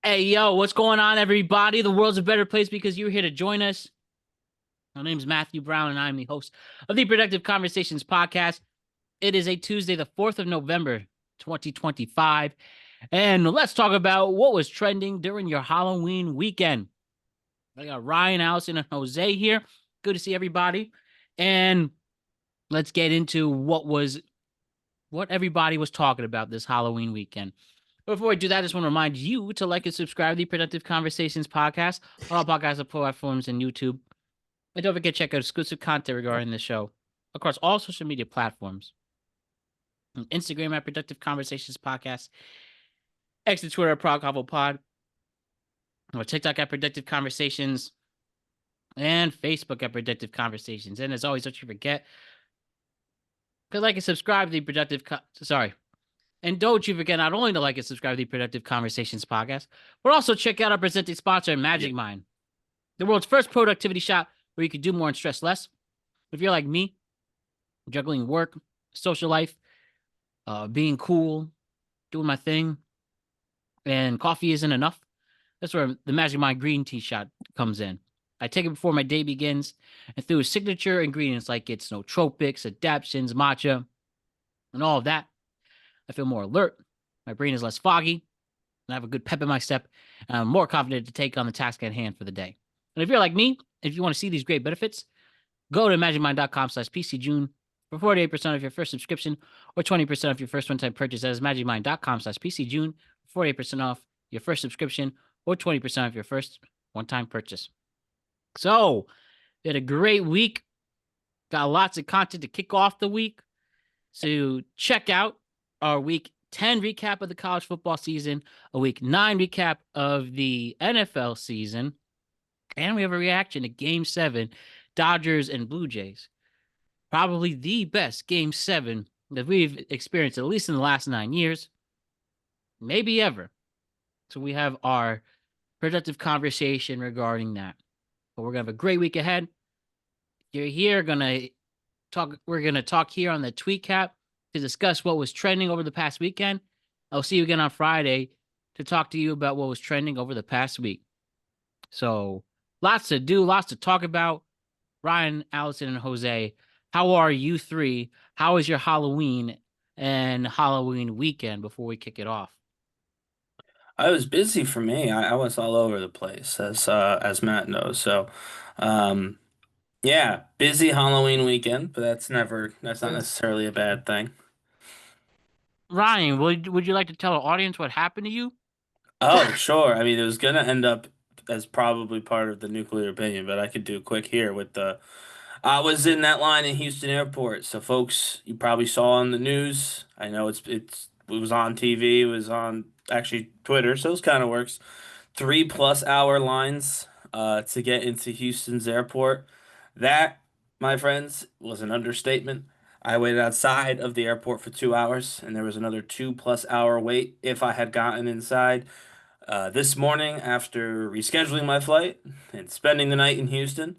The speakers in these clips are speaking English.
Hey, yo, what's going on, everybody? The world's a better place because you're here to join us. My name is Matthew Brown, and I'm the host of the Productive Conversations podcast. It is a Tuesday, the 4th of November, 2025. And let's talk about what was trending during your Halloween weekend. I got Ryan, Allison, and Jose here. Good to see everybody. And let's get into what everybody was talking about this Halloween weekend. Before we do that, I just want to remind you to like and subscribe to the Productive Conversations podcast on all podcast platforms and YouTube. And don't forget to check out exclusive content regarding the show across all social media platforms. On Instagram at Productive Conversations Podcast, X and Twitter at Prog Pod, or TikTok at Productive Conversations, and Facebook at Productive Conversations. And as always, don't you forget to like and subscribe to the And don't you forget not only to like and subscribe to the Productive Conversations podcast, but also check out our presenting sponsor, Magic Mind, the world's first productivity shop where you can do more and stress less. If you're like me, juggling work, social life, being cool, doing my thing, and coffee isn't enough, that's where the Magic Mind green tea shot comes in. I take it before my day begins, and through signature ingredients like its nootropics, adaptions, matcha, and all of that, I feel more alert. My brain is less foggy, and I have a good pep in my step, and I'm more confident to take on the task at hand for the day. And if you're like me, if you want to see these great benefits, go to magicmind.com/PCJune for 48% of your first subscription or 20% off your first one-time purchase. That is magicmind.com/PCJune for 48% off your first subscription or 20% off your first one-time purchase. So, we had a great week. Got lots of content to kick off the week. So, check out our week 10 recap of the college football season, a week 9 recap of the NFL season, and we have a reaction to Game 7, Dodgers and Blue Jays. Probably the best Game 7 that we've experienced, at least in the last 9 years, maybe ever. So we have our productive conversation regarding that. But we're going to have a great week ahead. You're here, we're going to talk here on the Tweet Cap to discuss what was trending over the past weekend. I'll see you again on Friday to talk to you about what was trending over the past week. So, lots to do, lots to talk about. Ryan, Allison, and Jose, how are you three? How was your Halloween and Halloween weekend before we kick it off? I was busy for me. I was all over the place, as Matt knows. So, um, yeah, busy Halloween weekend, but that's not necessarily a bad thing. Ryan, would you like to tell the audience what happened to you? Oh, sure. I mean, it was gonna end up as probably part of the nuclear opinion, but I could do quick here with the. I was in that line in Houston Airport, so folks, you probably saw on the news. I know it was on TV, it was on actually Twitter, so it kind of works. 3+ hour lines to get into Houston's airport. That, my friends, was an understatement. I waited outside of the airport for 2 hours, and there was another 2+ hour wait if I had gotten inside. This morning, after rescheduling my flight and spending the night in Houston,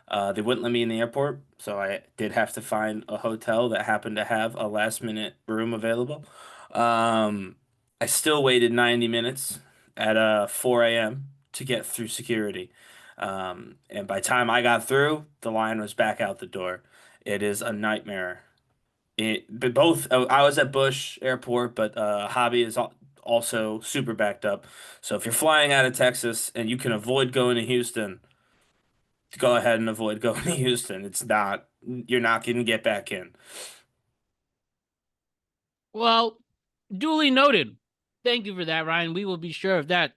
they wouldn't let me in the airport, so I did have to find a hotel that happened to have a last minute room available. Um, I still waited 90 minutes at 4 a.m. to get through security. And by the time I got through, the line was back out the door. It is a nightmare. But both, I was at Bush Airport, but Hobby is also super backed up. So if you're flying out of Texas and you can avoid going to Houston, go ahead and avoid going to Houston. You're not going to get back in. Well, duly noted. Thank you for that, Ryan. We will be sure of that.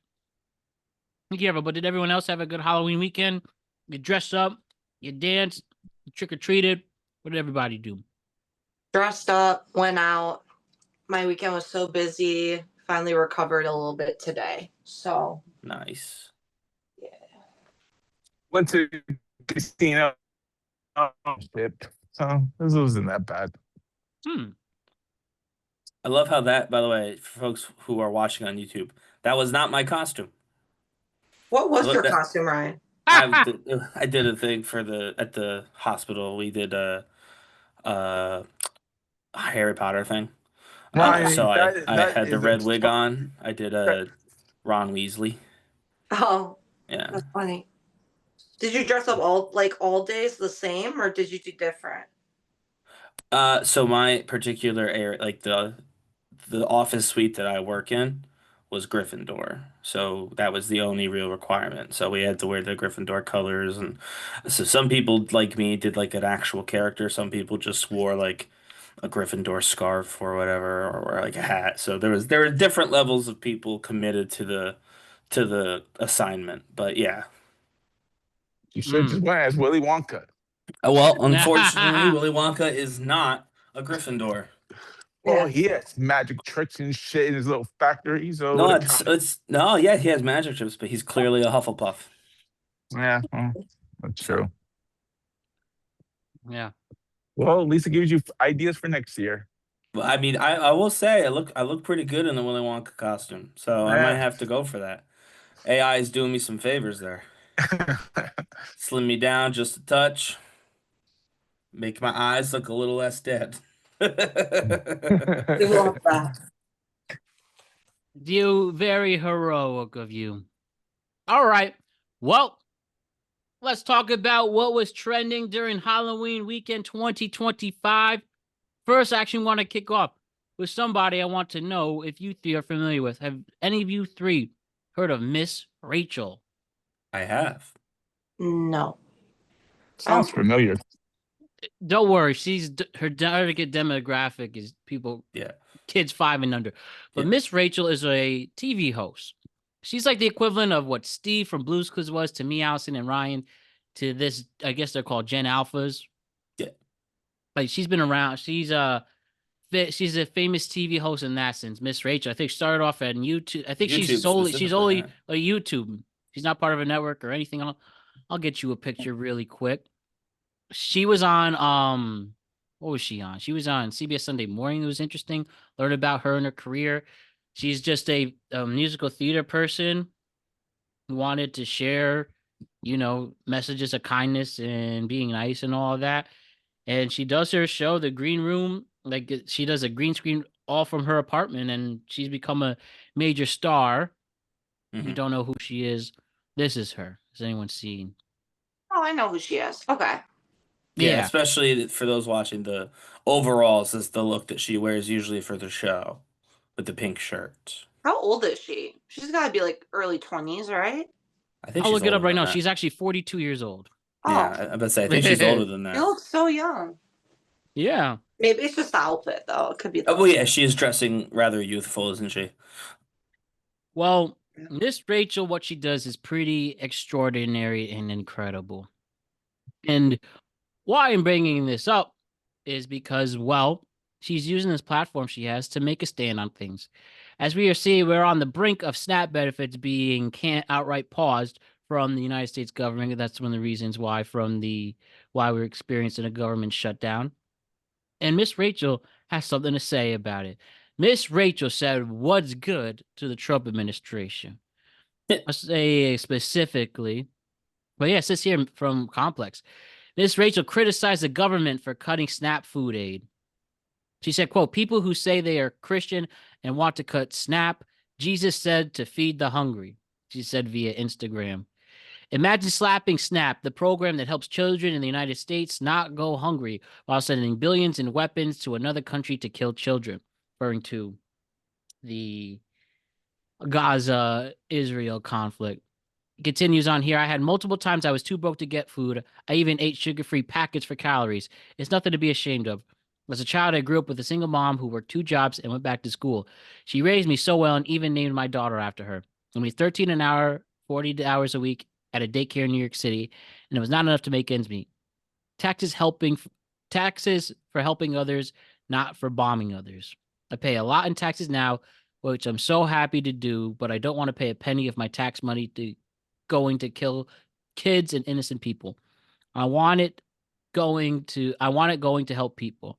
Be careful, but did everyone else have a good Halloween weekend? You dressed up, you danced, you trick or treated. What did everybody do? Dressed up, went out. My weekend was so busy. Finally recovered a little bit today. So, Nice. yeah. Went to casino. Shit. So this wasn't that bad. Hmm. I love how that, by the way, for folks who are watching on YouTube, that was not my costume. What was Look, your that costume, Ryan? I did a thing for the at the hospital. We did a Harry Potter thing. Okay. Ryan, So I that had the is red wig on. I did a Ron Weasley. Oh, Yeah. that's funny. Did you dress up all days the same, or did you do different? So my particular area, like the office suite that I work in, was Gryffindor. So that was the only real requirement. So we had to wear the Gryffindor colors, and so some people like me did like an actual character. Some people just wore like a Gryffindor scarf or whatever, or like a hat. So there were different levels of people committed to the assignment. But yeah. You should just went as Willy Wonka. Well, unfortunately, Willy Wonka is not a Gryffindor. Well, Yeah. he has magic tricks and shit in his little factory, so it No, would have counted. it's no, yeah, he has magic trips, but he's clearly a Hufflepuff. Yeah, well, that's true. Yeah. Well, at least it gives you ideas for next year. But I mean, I will say I look pretty good in the Willy Wonka costume, so I might Yeah. have to go for that. AI is doing me some favors there. Slim me down just a touch, make my eyes look a little less dead. We love that. You very heroic of you. All right. Well, let's talk about what was trending during Halloween weekend 2025. First, I actually want to kick off with somebody I want to know if you three are familiar with. Have any of you three heard of Miss Rachel? I have. No. Sounds familiar. Don't worry, her target demographic is people, Yeah. kids 5 and under. But Yeah. Miss Rachel is a TV host. She's like the equivalent of what Steve from Blue's Clues was to me, Allison, and Ryan. To this, I guess they're called Gen Alphas. Yeah. Like she's been around. She's a famous TV host in that sense. Miss Rachel, I think, started off at YouTube. I think she's YouTube solely specifically, yeah. a YouTube. She's not part of a network or anything. I'll get you a picture really quick. She was on what was she on? She was on CBS Sunday Morning. It was interesting. Learn about her and her career. She's just a musical theater person who wanted to share, messages of kindness and being nice and all of that. And she does her show, The Green Room. Like she does a green screen all from her apartment, and she's become a major star. If you don't know who she is, this is her. Has anyone seen? Oh, I know who she is. Okay. Yeah, especially for those watching, the overalls is the look that she wears usually for the show with the pink shirt. How old is she? She's got to be like early 20s, right? I think I'll she's look it up older right than now. that. She's actually 42 years old. Yeah, Oh, I bet say I think she's older than she that. looks so young. Yeah. Maybe it's just the outfit, though. It could be the Well, yeah, she is dressing rather youthful, isn't she? Well, Miss Rachel, what she does is pretty extraordinary and incredible. And why I'm bringing this up is because, well, she's using this platform she has to make a stand on things. As we are seeing, we're on the brink of SNAP benefits being outright paused from the United States government. That's one of the reasons why we're experiencing a government shutdown. And Miss Rachel has something to say about it. Miss Rachel said, "What's good" to the Trump administration. I'll say specifically, but yeah, it says here from Complex. Miss Rachel criticized the government for cutting SNAP food aid. She said, quote, "People who say they are Christian and want to cut SNAP, Jesus said to feed the hungry," she said via Instagram. "Imagine slapping SNAP, the program that helps children in the United States not go hungry while sending billions in weapons to another country to kill children," referring to the Gaza-Israel conflict. Continues on here. "I had multiple times I was too broke to get food. I even ate sugar-free packets for calories. It's nothing to be ashamed of. As a child, I grew up with a single mom who worked 2 jobs and went back to school. She raised me so well and even named my daughter after her. Only 13 an hour, 40 hours a week at a daycare in New York City, and it was not enough to make ends meet. Taxes for helping others, not for bombing others. I pay a lot in taxes now, which I'm so happy to do, but I don't want to pay a penny of my tax money going to kill kids and innocent people. I want it going to help people.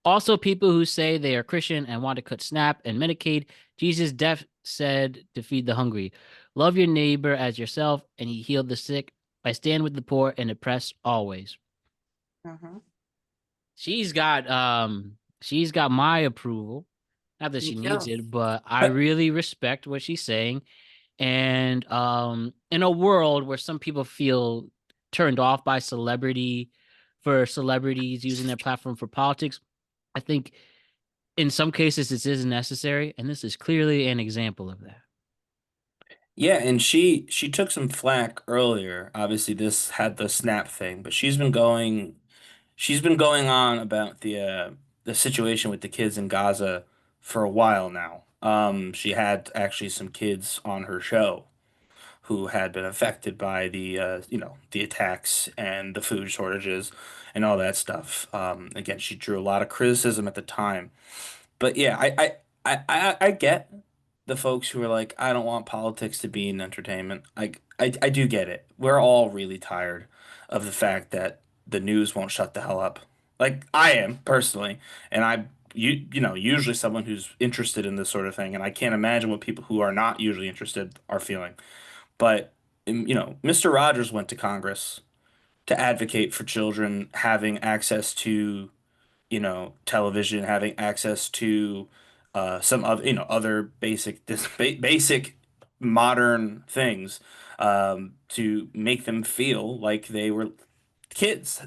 Also, people who say they are Christian and want to cut SNAP and Medicaid. Jesus said to feed the hungry. Love your neighbor as yourself, and he healed the sick. I stand with the poor and oppressed always." She's got my approval. Not that Me she needs too. it, but I really respect what she's saying. And in a world where some people feel turned off by celebrities using their platform for politics, I think in some cases this is necessary, and this is clearly an example of that. Yeah, and she took some flack earlier. Obviously, this had the snap thing, but she's been going on about the situation with the kids in Gaza for a while now. She had actually some kids on her show who had been affected by the attacks and the food shortages and all that stuff. Again, she drew a lot of criticism at the time. But yeah, I get the folks who are like, I don't want politics to be in entertainment. I do get it. We're all really tired of the fact that the news won't shut the hell up. Like I am personally, and usually someone who's interested in this sort of thing, and I can't imagine what people who are not usually interested are feeling. But Mr. Rogers went to Congress to advocate for children having access to television, having access to some other, other basic modern things to make them feel like they were kids.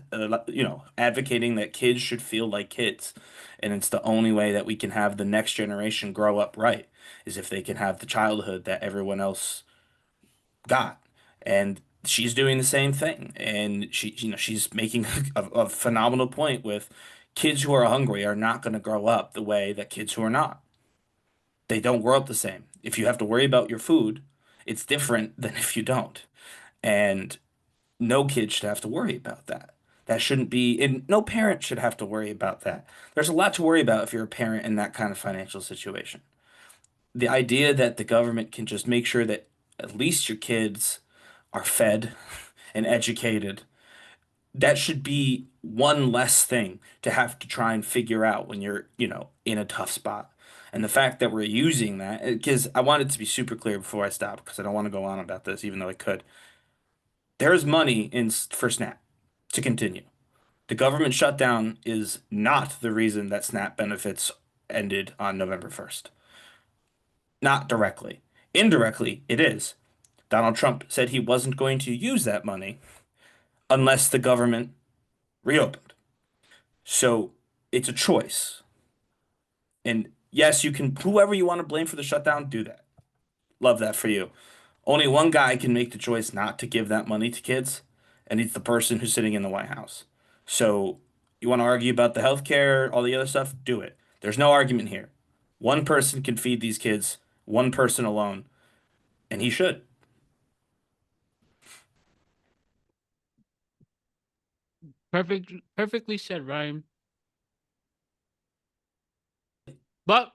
Advocating that kids should feel like kids, and it's the only way that we can have the next generation grow up right is if they can have the childhood that everyone else got. And she's doing the same thing. And she's making a phenomenal point with kids who are hungry are not going to grow up the way that kids who are not. They don't grow up the same. If you have to worry about your food, it's different than if you don't. And no kid should have to worry about that. That shouldn't be, and no parent should have to worry about that. There's a lot to worry about if you're a parent in that kind of financial situation. The idea that the government can just make sure that at least your kids are fed and educated, that should be one less thing to have to try and figure out when you're, in a tough spot. And the fact that we're using that, because I want it to be super clear before I stop, because I don't want to go on about this, even though I could. There's money for SNAP to continue. The government shutdown is not the reason that SNAP benefits ended on November 1st. Not directly. Indirectly, it is. Donald Trump said he wasn't going to use that money unless the government reopened. So it's a choice. And yes, you can, whoever you want to blame for the shutdown, do that. Love that for you. Only one guy can make the choice not to give that money to kids, and it's the person who's sitting in the White House. So you want to argue about the healthcare, all the other stuff? Do it. There's no argument here. One person can feed these kids, one person alone, and he should. Perfectly said, Ryan. But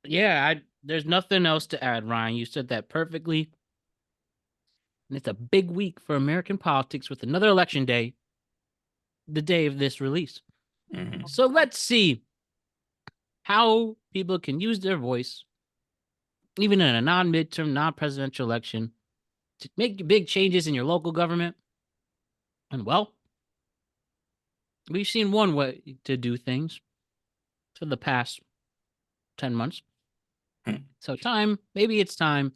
yeah, there's nothing else to add, Ryan. You said that perfectly. And it's a big week for American politics with another election day, the day of this release. Mhm. So let's see how people can use their voice, even in a non-midterm, non-presidential election, to make big changes in your local government. And well, we've seen one way to do things for the past 10 months. Hmm. So maybe it's time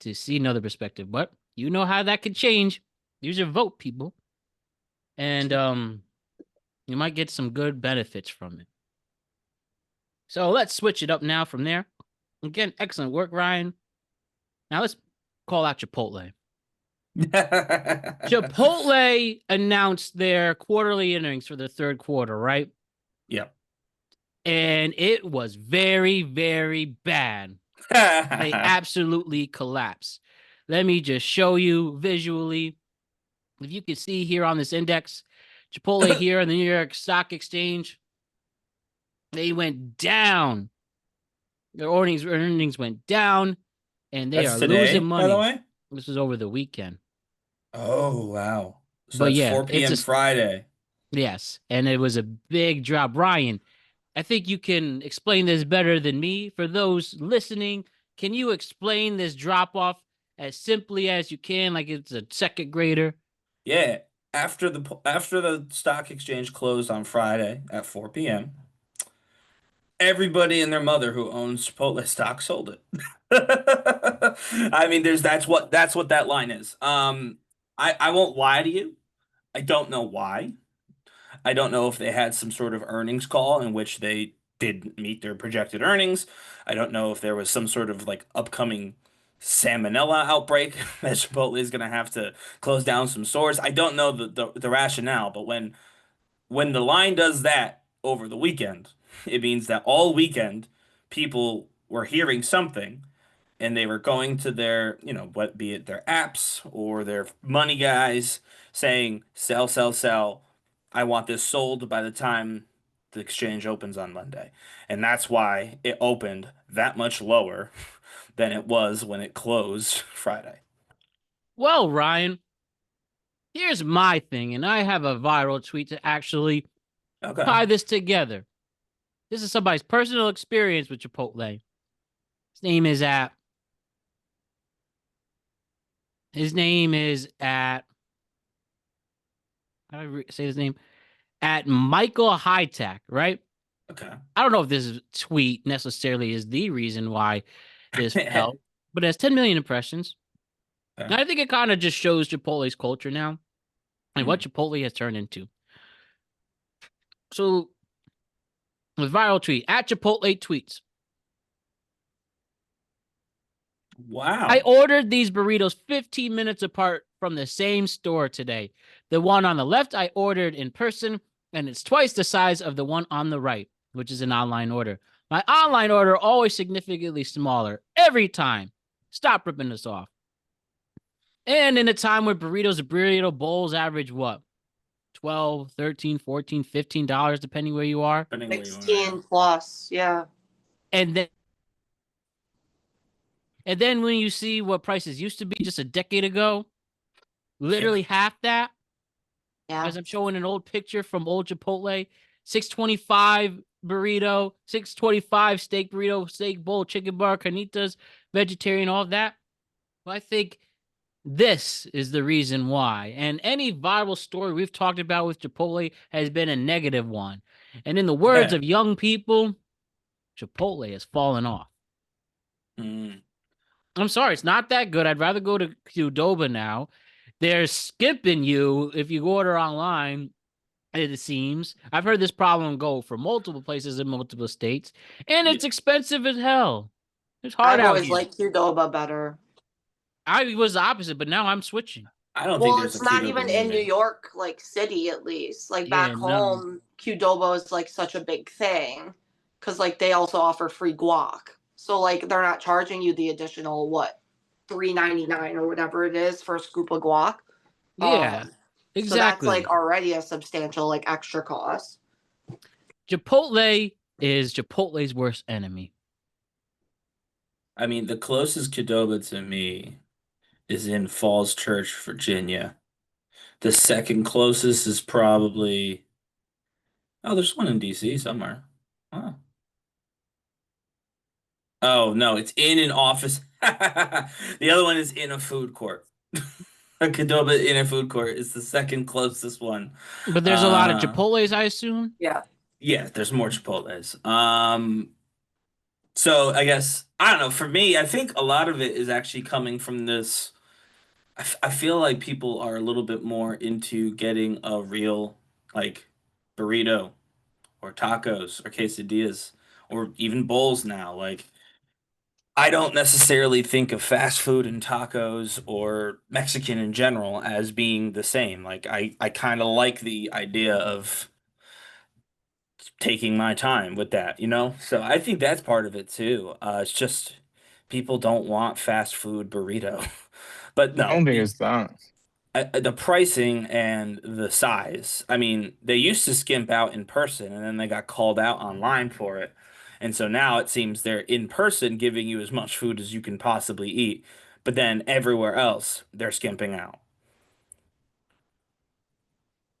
to see another perspective. But you know how that could change. Use your vote, people. And you might get some good benefits from it. So let's switch it up now from there. Again, excellent work, Ryan. Now let's call out Chipotle. Chipotle announced their quarterly earnings for the third quarter, right? Yep. And it was very, very bad. They absolutely collapsed. Let me just show you visually. If you can see here on this index, Chipotle here in the New York Stock Exchange, they went down. Their earnings went down, and they That's are losing today, by the money. way. This was over the weekend. Oh, wow. So But that's yeah, 4 p.m. Friday. yes, and it was a big drop. Ryan, I think you can explain this better than me. For those listening, can you explain this drop off as simply as you can, like it's a second grader? Yeah. After the stock exchange closed on Friday at 4 p.m., Everybody and their mother who owns Chipotle stock sold it. I mean, that's what that line is. I won't lie to you. I don't know why. I don't know if they had some sort of earnings call in which they didn't meet their projected earnings. I don't know if there was some sort of like upcoming salmonella outbreak that Chipotle is going to have to close down some stores. I don't know the rationale, but when the line does that over the weekend, it means that all weekend people were hearing something and they were going to their, what be it their apps or their money guys saying, sell, sell, sell. I want this sold by the time the exchange opens on Monday. And that's why it opened that much lower than it was when it closed Friday. Well, Ryan, here's my thing, and I have a viral tweet to actually Okay. tie this together. This is somebody's personal experience with Chipotle. His name is at how do I say his name? At Michael Hightack, right? Okay. I don't know if this tweet necessarily is the reason why this fell, but it has 10 million impressions. Okay. And I think it kind of just shows Chipotle's culture now and what Chipotle has turned into. So, with viral tweet, at Chipotle tweets, Wow. I ordered these burritos 15 minutes apart from the same store today. The one on the left I ordered in person, and it's twice the size of the one on the right, which is an online order. My online order always significantly smaller every time. Stop ripping us off. And in a time where burrito bowls average what? 12, 13, 14, $15 depending where you are. Depending where you are, 16 plus, yeah. And then when you see what prices used to be just a decade ago, literally half that. Yeah. As I'm showing an old picture from old Chipotle, $6.25 burrito, $6.25 steak burrito, steak bowl, chicken bar, carnitas, vegetarian, all that. Well, I think this is the reason why. And any viral story we've talked about with Chipotle has been a negative one. And in the words of young people, Chipotle has fallen off. I'm sorry, it's not that good. I'd rather go to Qdoba now. They're skipping you if you order online, it seems. I've heard this problem go for multiple places in multiple states, and it's expensive as hell. It's hard I've out always here. liked Qdoba better. I was the opposite, but now I'm switching. I don't think Well, there's it's a not Qdoba even near in me. New York, like city at least. Like Yeah, back no. home, Qdoba is like such a big thing because like they also offer free guac. So like they're not charging you the additional what $3.99 or whatever it is for a scoop of guac. Yeah, exactly. So that's like already a substantial like extra cost. Chipotle is Chipotle's worst enemy. I mean, the closest Qdoba to me is in Falls Church, Virginia. The second closest is probably there's one in DC somewhere. Oh. Oh no, it's in an office. The other one is in a food court. A Qdoba in a food court is the second closest one. But there's a lot of Chipotles, I assume. Yeah. Yeah, there's more Chipotles. So I guess I don't know. For me, I think a lot of it is actually coming from this. I feel like people are a little bit more into getting a real like burrito or tacos or quesadillas or even bowls now. Like I don't necessarily think of fast food and tacos or Mexican in general as being the same. Like I kind of like the idea of taking my time with that, you know? So I think that's part of it too. It's just people don't want fast food burrito. But I no, don't think it's that. the pricing and the size. I mean, they used to skimp out in person and then they got called out online for it. And so now it seems they're in person giving you as much food as you can possibly eat. But then everywhere else, they're skimping out.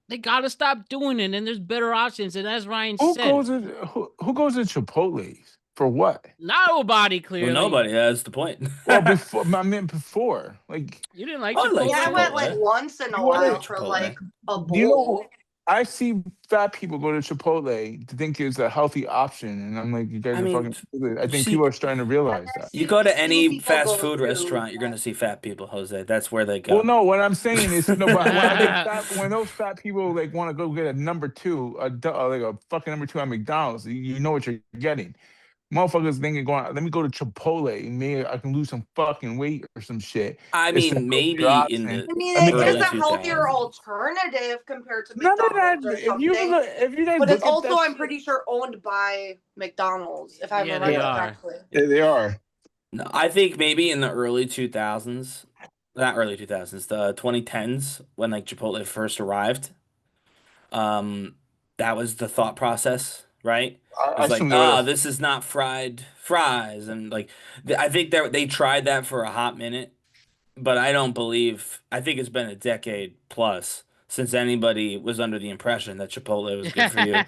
They gotta stop doing it, and there's better options. And as Ryan Who said, goes to who goes to Chipotle's for what? nobody Well, clearly. nobody. That's the point. Well, before I meant before, like You didn't like I like Chipotle? Yeah, I went Chipotle. like once in a You wanna- while like for Chipotle. like a do you know? bowl. I see fat people go to Chipotle to think it's a healthy option, and I'm like, you guys I are mean, fucking stupid. I think see, people are starting to realize that. you go to Skinny any people fast go food too. restaurant, you're gonna see fat people, Jose. That's where they Well, go. no, what I'm saying is, no, but when I think when those fat people like want to go get a number two, like a fucking number two at McDonald's, you know what you're getting. Motherfuckers thinking going, let me go to Chipotle, maybe I can lose some fucking weight or some shit. I It's the mean, healthier maybe in option. the I mean, I mean, it is early a healthier 2000s. alternative compared to none of that. McDonald's or If you something. look, if you guys But it's look at also, that I'm shit, pretty sure, owned by McDonald's, if I Yeah, remember they are. correctly. yeah, they are. No, I think maybe in the early 2000s, not early 2000s, the 2010s when like Chipotle first arrived. That was the thought process, right? It I was like, assume they would have. this is not fried fries, and like, I think they tried that for a hot minute, but I don't believe. I think it's been a decade plus since anybody was under the impression that Chipotle was good for you.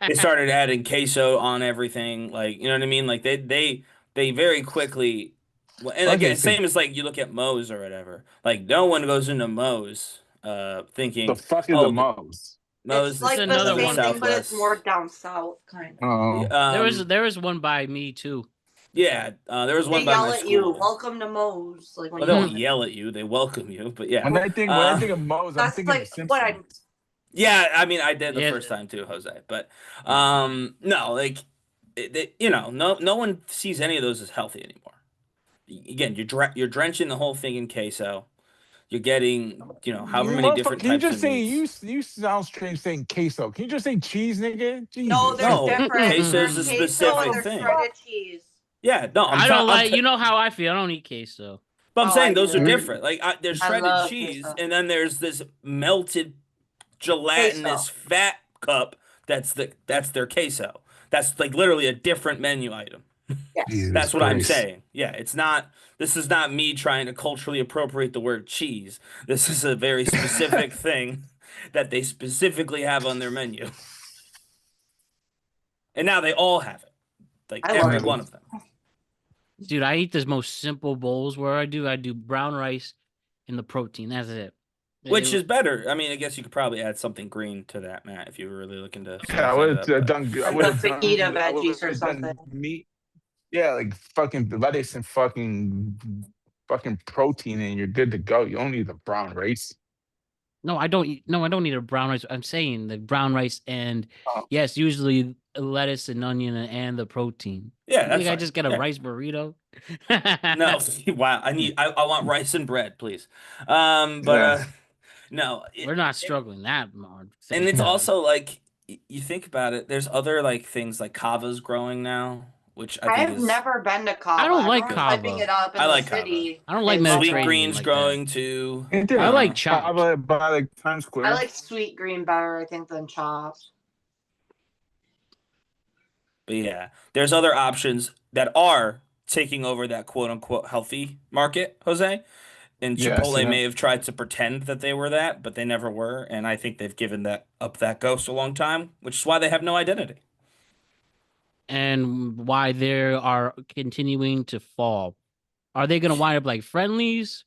They started adding queso on everything, like you know what I mean. Like they very quickly, and Like I again, said, same as like you look at Moe's or whatever. Like no one goes into Moe's, the thinking, fuck is a oh, Moe's? Moe's It's is It's like the another another same one. thing, but it's more Southwest. down south, kind of. Oh, There was one by me too. Yeah, there was They one by yell my at you, school. welcome to Moe's. Like when Well, you they walk don't in. yell at you; they welcome you. But yeah, when I think of Moe's, I'm That's thinking of like what I. Simpsons. yeah. I mean, I did the Yeah. first time too, Jose. But no, like, no one sees any of those as healthy anymore. Again, you're drenching the whole thing in queso. You're getting, however You many motherfucker, different can you types just of say meats. you sound strange saying queso? Can you just say cheese, nigga? No, Jesus. there's No, difference. queso's There's a queso and specific there's thing. shredded cheese. Yeah, no, I don't like. You know how I feel. I don't eat queso. but I'm Oh, I saying those are do. different. Like, there's I shredded love cheese, queso. and then there's this melted gelatinous Queso. fat cup that's their queso. That's like literally a different menu item. Yes. Jesus That's what I'm Christ. saying. Yeah, this is not me trying to culturally appropriate the word cheese. This is a very specific thing that they specifically have on their menu. And now they all have it. Like I every love one it. of them. Dude, I eat the most simple bowls where I do brown rice and the protein. That's it. Which is better. I mean, I guess you could probably add something green to that, Matt, if you were really looking to Yeah, I spice that would up. have But done. I Like would the have fajita done. I would veggies or have something. done meat. Yeah, like fucking lettuce and fucking protein, and you're good to go. You don't need the brown rice. No, I don't eat. No, I don't need a brown rice. I'm saying the brown rice and Oh. yes, usually lettuce and onion and the protein. yeah, You that's think I fine. just get a Yeah. rice burrito? No, wow. I want rice and bread, please. But Yeah. no. We're not struggling that hard. And thank it's God. also like you think about it. There's other like things like kava's growing now, which I think I've is never been to Kava. I don't like Everyone's hyping kava. it up in I the like kava. city. I don't like They love Sweet it. Mediterranean green's like growing too. Ain't there I like a chopped. Kava by like Times Square? I like sweet green better, I think, than chopped. But yeah, there's other options that are taking over that quote unquote healthy market, Jose. And Yeah, I see Chipotle that. may have tried to pretend that they were that, but they never were. And I think they've given that ghost a long time, which is why they have no identity. and why they are continuing to fall. Are they going to wind up like Friendlies,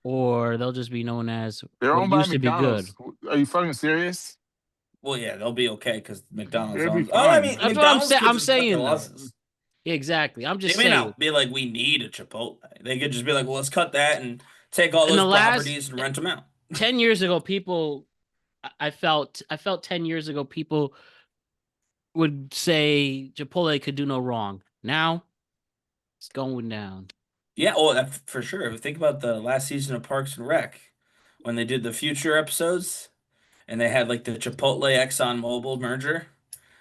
or they'll just be known as They're what owned by used to be good? McDonald's. Are you fucking serious? Well, yeah, they'll be okay because McDonald's They'll be owns. Oh, I fine. mean, That's what I'm McDonald's saying. could I'm just cut their saying though. losses. Exactly. I'm They just may saying. not be like, we need a Chipotle. They could just be like, well, let's cut that and take all In the those last properties and rent them out. 10 years ago, people, I felt 10 years ago, people would say Chipotle could do no wrong. Now it's going down. Yeah, oh, for sure. Think about the last season of Parks and Rec when they did the future episodes and they had like the Chipotle Exxon Mobil merger.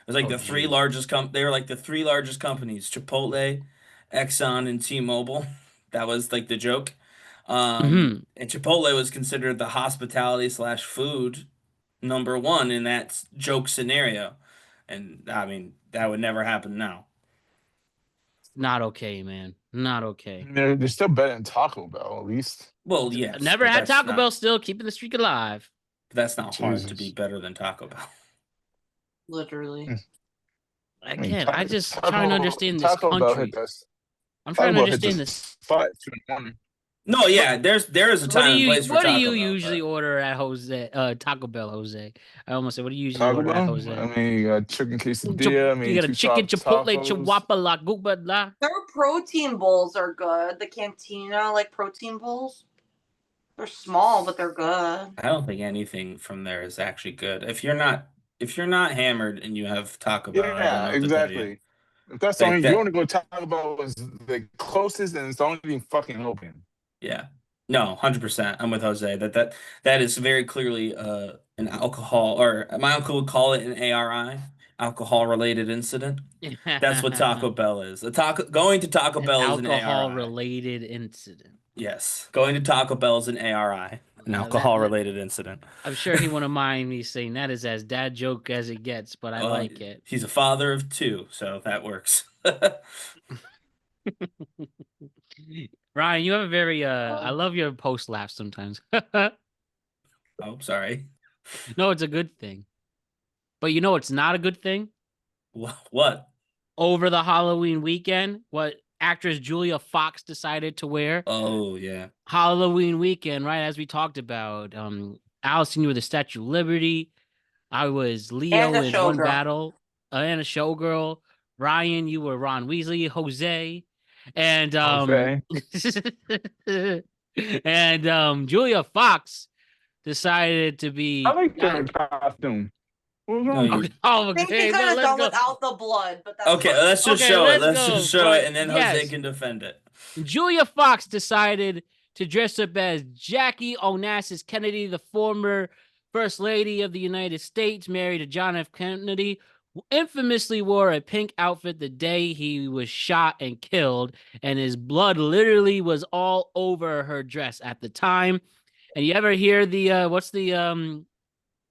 It was like Oh, the three geez. largest they were like the three largest companies, Chipotle, Exxon, and T-Mobile. That was like the joke. Mhm. And Chipotle was considered the hospitality slash food number one in that joke scenario. And I mean, that would never happen now. Not okay, man. Not okay. They're still better than Taco Bell, at least. Well, yes, Never but had that's Taco not, Bell, still keeping the streak alive. that's not hard to be Jesus. better than Taco Bell. Literally. I mean, Again, I just trying to understand this Taco Bell hit country. us. I'm Taco trying to Bell hit understand the this. spot 2 in the morning. No, yeah, there is a time and place for What do Taco you Bell, usually but order at Taco Bell, Jose? I almost said, what do you usually Taco order at Bell. Jose? I mean, you got chicken quesadilla. I You mean, got a two chicken soft Chipotle tacos. Chihuahua La Gooba La. Their protein bowls are good. The Cantina, like protein bowls. They're small, but they're good. I don't think anything from there is actually good. If you're not hammered and you have Taco Bell, I don't Yeah, know what to tell you. exactly. If that's the Like only you that, want to go Taco Bell was the closest, and it's the only thing fucking open. yeah. No, 100%. I'm with Jose. That is very clearly an alcohol, or my uncle would call it an ARI, alcohol related incident. That's what Taco Bell is. Going to Taco An Bell is an alcohol ARI. related incident. Yes, going to Taco Bell is an ARI, an Uh, alcohol that- related incident. I'm sure he wouldn't mind me saying that is as dad joke as it gets, but I like it. He's a father of two, so that works. Ryan, you have a very I love your post laughs sometimes. Oh, sorry. No, it's a good thing. But you know it's not a good thing? What? Over the Halloween weekend, what actress Julia Fox decided to wear. Oh, yeah. Halloween weekend, right? As we talked about. Allison, you were the Statue of Liberty. I was Leo And a in one showgirl. battle. And a showgirl. Ryan, you were Ron Weasley. Jose. And and Julia Fox decided to be. I like their costume. What was No, wrong? you- with Oh, I think okay. they could have let's done go. without the blood, but that's Okay, fine. let's just Okay, show it. let's Let's go, just show but it, and then yes. Jose can defend it. Julia Fox decided to dress up as Jackie Onassis Kennedy, the former First Lady of the United States, married to John F. Kennedy, who infamously wore a pink outfit the day he was shot and killed, and his blood literally was all over her dress at the time. And you ever hear the what's the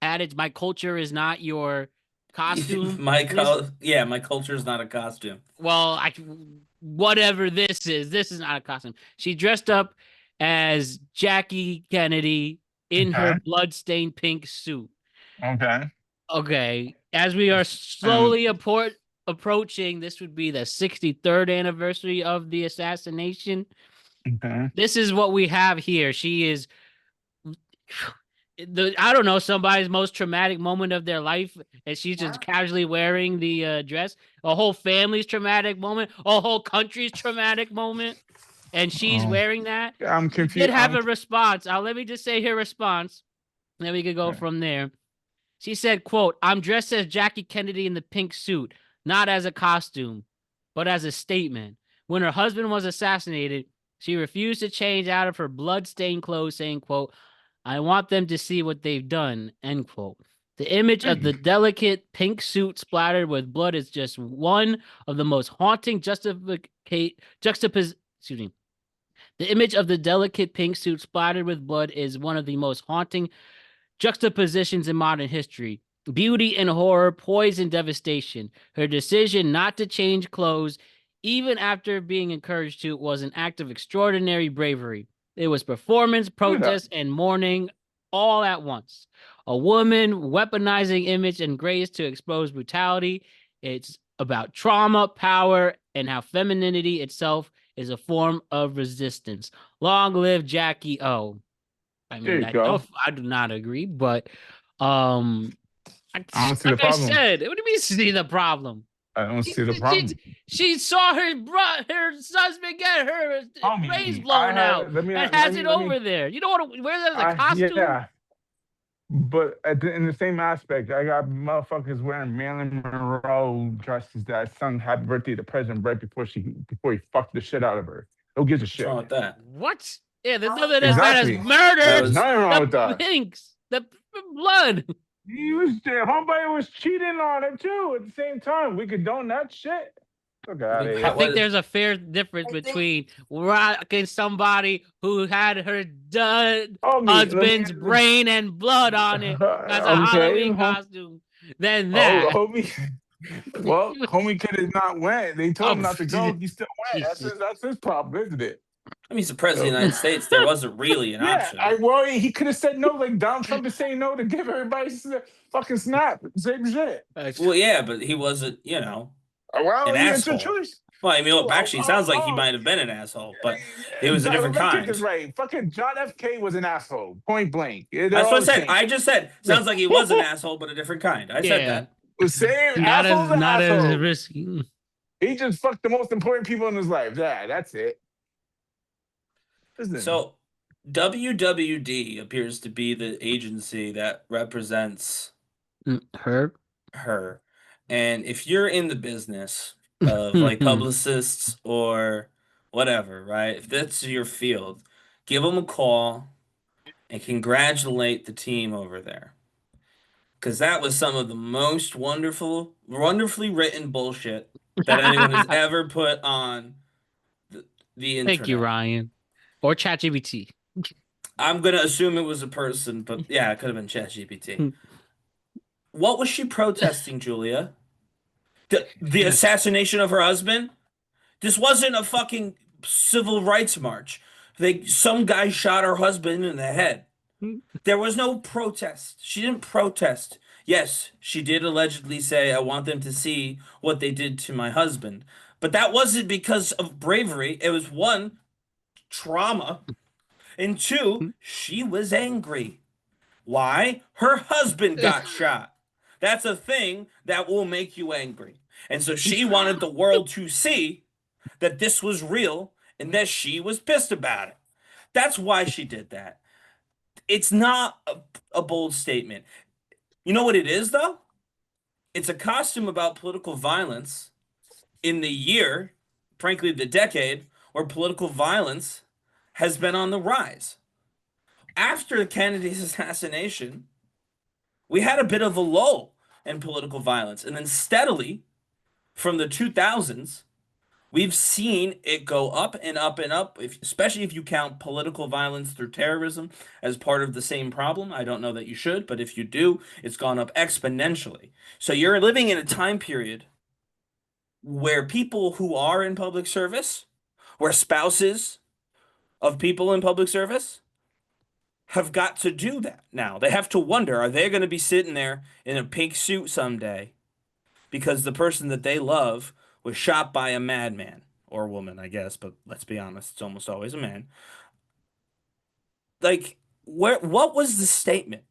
adage? My culture is not your costume. My culture is not a costume. Well, whatever this is not a costume. She dressed up as Jackie Kennedy in her Okay. bloodstained pink suit. Okay. Okay, as we are slowly approaching, this would be the 63rd anniversary of the assassination. Okay. This is what we have here. She is I don't know, somebody's most traumatic moment of their life, and she's just casually wearing the dress. A whole family's traumatic moment, a whole country's traumatic moment, and she's wearing that. I'm She confused. did have a response. Let me just say her response, and then we could go from there. She said, quote, "I'm dressed as Jackie Kennedy in the pink suit, not as a costume, but as a statement. When her husband was assassinated, she refused to change out of her blood-stained clothes, saying, quote, I want them to see what they've done," end quote. The image of the delicate pink suit splattered with blood is just one of the most haunting The image of the delicate pink suit splattered with blood is one of the most haunting juxtapositions in modern history. Beauty and horror, poise and devastation. Her decision not to change clothes, even after being encouraged to, was an act of extraordinary bravery. It was performance, protest, and mourning all at once. A woman weaponizing image and grace to expose brutality. It's about trauma, power, and how femininity itself is a form of resistance. Long live Jackie O. I mean, I do not agree, but I don't see the problem. I said, what do you mean see the problem? I don't see the problem. She saw her husband get her brains blown out and has it over there. You don't want to wear that as a costume? Yeah. But in the same aspect, I got motherfuckers wearing Marilyn Monroe dresses that sung "Happy Birthday" to the president right before he fucked the shit out of her. Who gives a shit? What's wrong with that? What? Yeah, there's nothing that Exactly. has murder. There's nothing wrong with that. Pinks, the blood. Homeboy was cheating on her too at the same time. We condone that shit. Okay, I think there's a fair difference between rocking somebody who had her husband's brain and blood on it as a Halloween costume than that. Well, homie could have not went. They told him not to go. He still went. That's his problem, isn't it? I mean, he's the president of the United States. There wasn't really an option. He could have said no, like Donald Trump is saying no to give everybody fucking snap. Same shit. Well, yeah, but he wasn't, an asshole. It's a choice. Well, I mean, actually, it sounds like he Oh, might have been an asshole, but it was a different let's get kind. this right. Fucking John F. K was an asshole. Point blank. They're That's all what I the said. same. I just said, sounds like he was an asshole, but a different kind. I said Yeah. that. The same Not asshole's as an not as asshole. risky. He just fucked the most important people in his life. Yeah, that's it. Listen, So, WWD appears to be the agency that represents Her. her. And if you're in the business of like publicists or whatever, right? If that's your field, give them a call and congratulate the team over there. Because that was some of the most wonderfully written bullshit that anyone has ever put on the internet. Thank you, Ryan. Or ChatGPT. I'm going to assume it was a person, but yeah, it could have been ChatGPT. What was she protesting, Julia? The assassination of her husband? This wasn't a fucking civil rights march. Some guy shot her husband in the head. There was no protest. She didn't protest. Yes, she did allegedly say, I want them to see what they did to my husband. But that wasn't because of bravery. It was one, trauma, and two, she was angry. Why? Her husband got shot. That's a thing that will make you angry. And so she wanted the world to see that this was real and that she was pissed about it. That's why she did that. It's not a bold statement. You know what it is, though? It's a costume about political violence in the year, frankly, the decade, where political violence has been on the rise. After Kennedy's assassination, we had a bit of a lull in political violence. And then steadily, from the 2000s, we've seen it go up and up and up, especially if you count political violence through terrorism as part of the same problem. I don't know that you should, but if you do, it's gone up exponentially. So you're living in a time period where people who are in public service, where spouses of people in public service have got to do that now. They have to wonder, are they going to be sitting there in a pink suit someday because the person that they love was shot by a madman or a woman, I guess, but let's be honest, it's almost always a man. Like, what was the statement?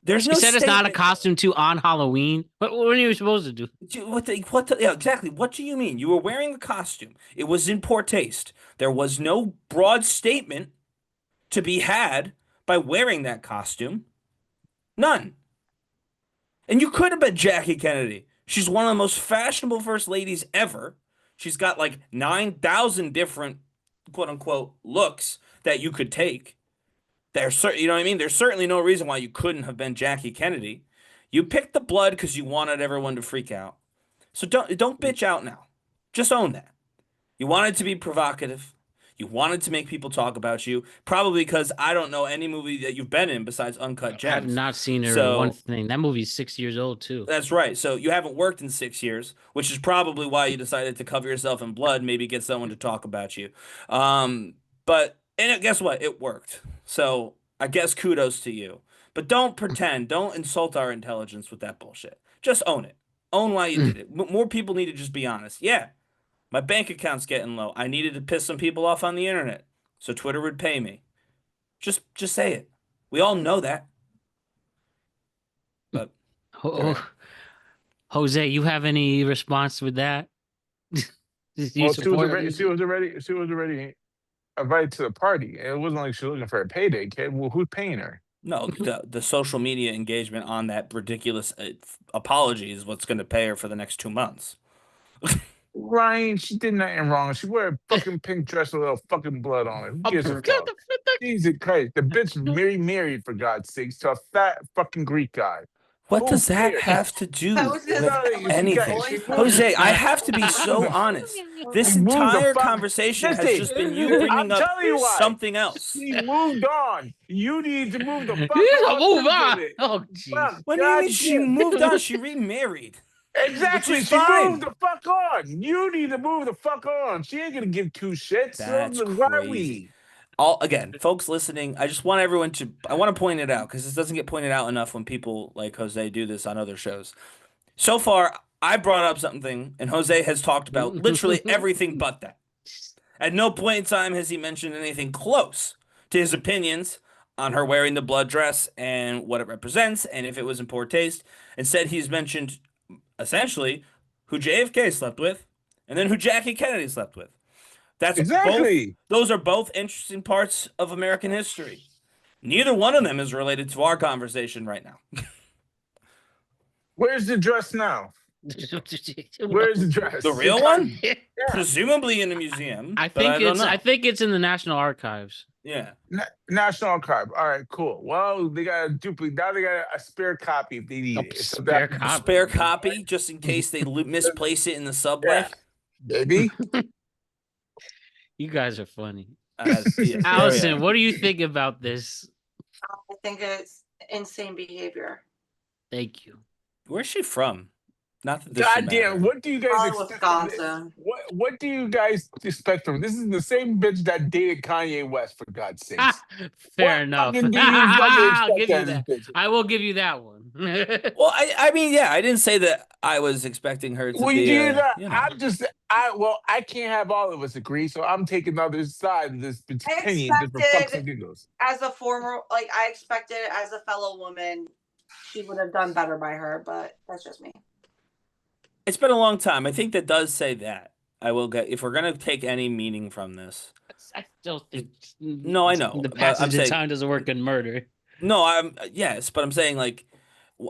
There's She no said it's not a statement. costume to on Halloween. What are you supposed to do? Yeah, exactly. What do you mean? You were wearing a costume. It was in poor taste. There was no broad statement to be had by wearing that costume. None. And you could have been Jackie Kennedy. She's one of the most fashionable first ladies ever. She's got like 9,000 different quote unquote looks that you could take. You know what I mean? There's certainly no reason why you couldn't have been Jackie Kennedy. You picked the blood because you wanted everyone to freak out. So don't bitch out now. Just own that. You wanted to be provocative. You wanted to make people talk about you. Probably because I don't know any movie that you've been in besides Uncut Gems. I have not seen her in one thing. That movie's 6 years old too. That's right. So you haven't worked in 6 years, which is probably why you decided to cover yourself in blood, maybe get someone to talk about you. Guess what? It worked. So I guess kudos to you. But don't pretend. Don't insult our intelligence with that bullshit. Just own it. Own why you did it. More people need to just be honest. Yeah, my bank account's getting low. I needed to piss some people off on the internet, so Twitter would pay me. Just say it. We all know that. But Jose, you have any response with that? she was already invited to the party. It wasn't like she was looking for a payday, kid. Well, who's paying her? No, the social media engagement on that ridiculous apology is what's going to pay her for the next 2 months. Ryan, she did nothing wrong. She wore a fucking pink dress with a little fucking blood on it. Who gives a fuck? Jesus Christ. The bitch married, for God's sakes, to a fat fucking Greek guy. What does that have to do with anything? Jose, I have to be so honest. This entire conversation has just been you bringing up something else. She moved on. You need to move the fuck on. Move on. Oh, jeez. What do you mean she moved on? She remarried. Exactly. She moved the fuck on. You need to move the fuck on. She ain't gonna give two shits. That's crazy. Again, folks listening, I just want everyone to, I want to point it out because this doesn't get pointed out enough when people like Jose do this on other shows. So far, I brought up something, and Jose has talked about literally everything but that. At no point in time has he mentioned anything close to his opinions on her wearing the blood dress and what it represents and if it was in poor taste. Instead, he's mentioned essentially who JFK slept with and then who Jackie Kennedy slept with. That's both, Exactly. those are both interesting parts of American history. Neither one of them is related to our conversation right now. Where's the dress now? Where's the dress? The real one? Yeah. Presumably in a museum, I but I think don't it's know. I think it's in the National Archives. Yeah. National Archive. All right, cool. Well, they got a duplicate. Now they got a spare copy if they need it. So Spare A copy. spare copy just in case they misplace it in the subway. Yeah, baby. You guys are funny. Yeah, Allison, what do you think about this? I think it's insane behavior. Thank you. Where's she from? Not that this should God damn, matter. what do you guys Probably expect from this? Wisconsin. What do you guys expect from this? Is the same bitch that dated Kanye West, for God's sakes. Fair What enough. fucking do you fucking I'll expect give you out of that. this bitch? I will give you that one. Well, I mean, yeah, I didn't say that I was expecting her to Well, be you know, you know. I can't have all of us agree, so I'm taking the other side of this opinion just for fucks expected- and giggles. As a former, like, I expected as a fellow woman, she would have done better by her, but that's just me. It's been a long time. I think that does say that. I will get if we're gonna take any meaning from this. I still think No, I know, the but I'm passage of saying- time doesn't work in murder. No, yes, but I'm saying like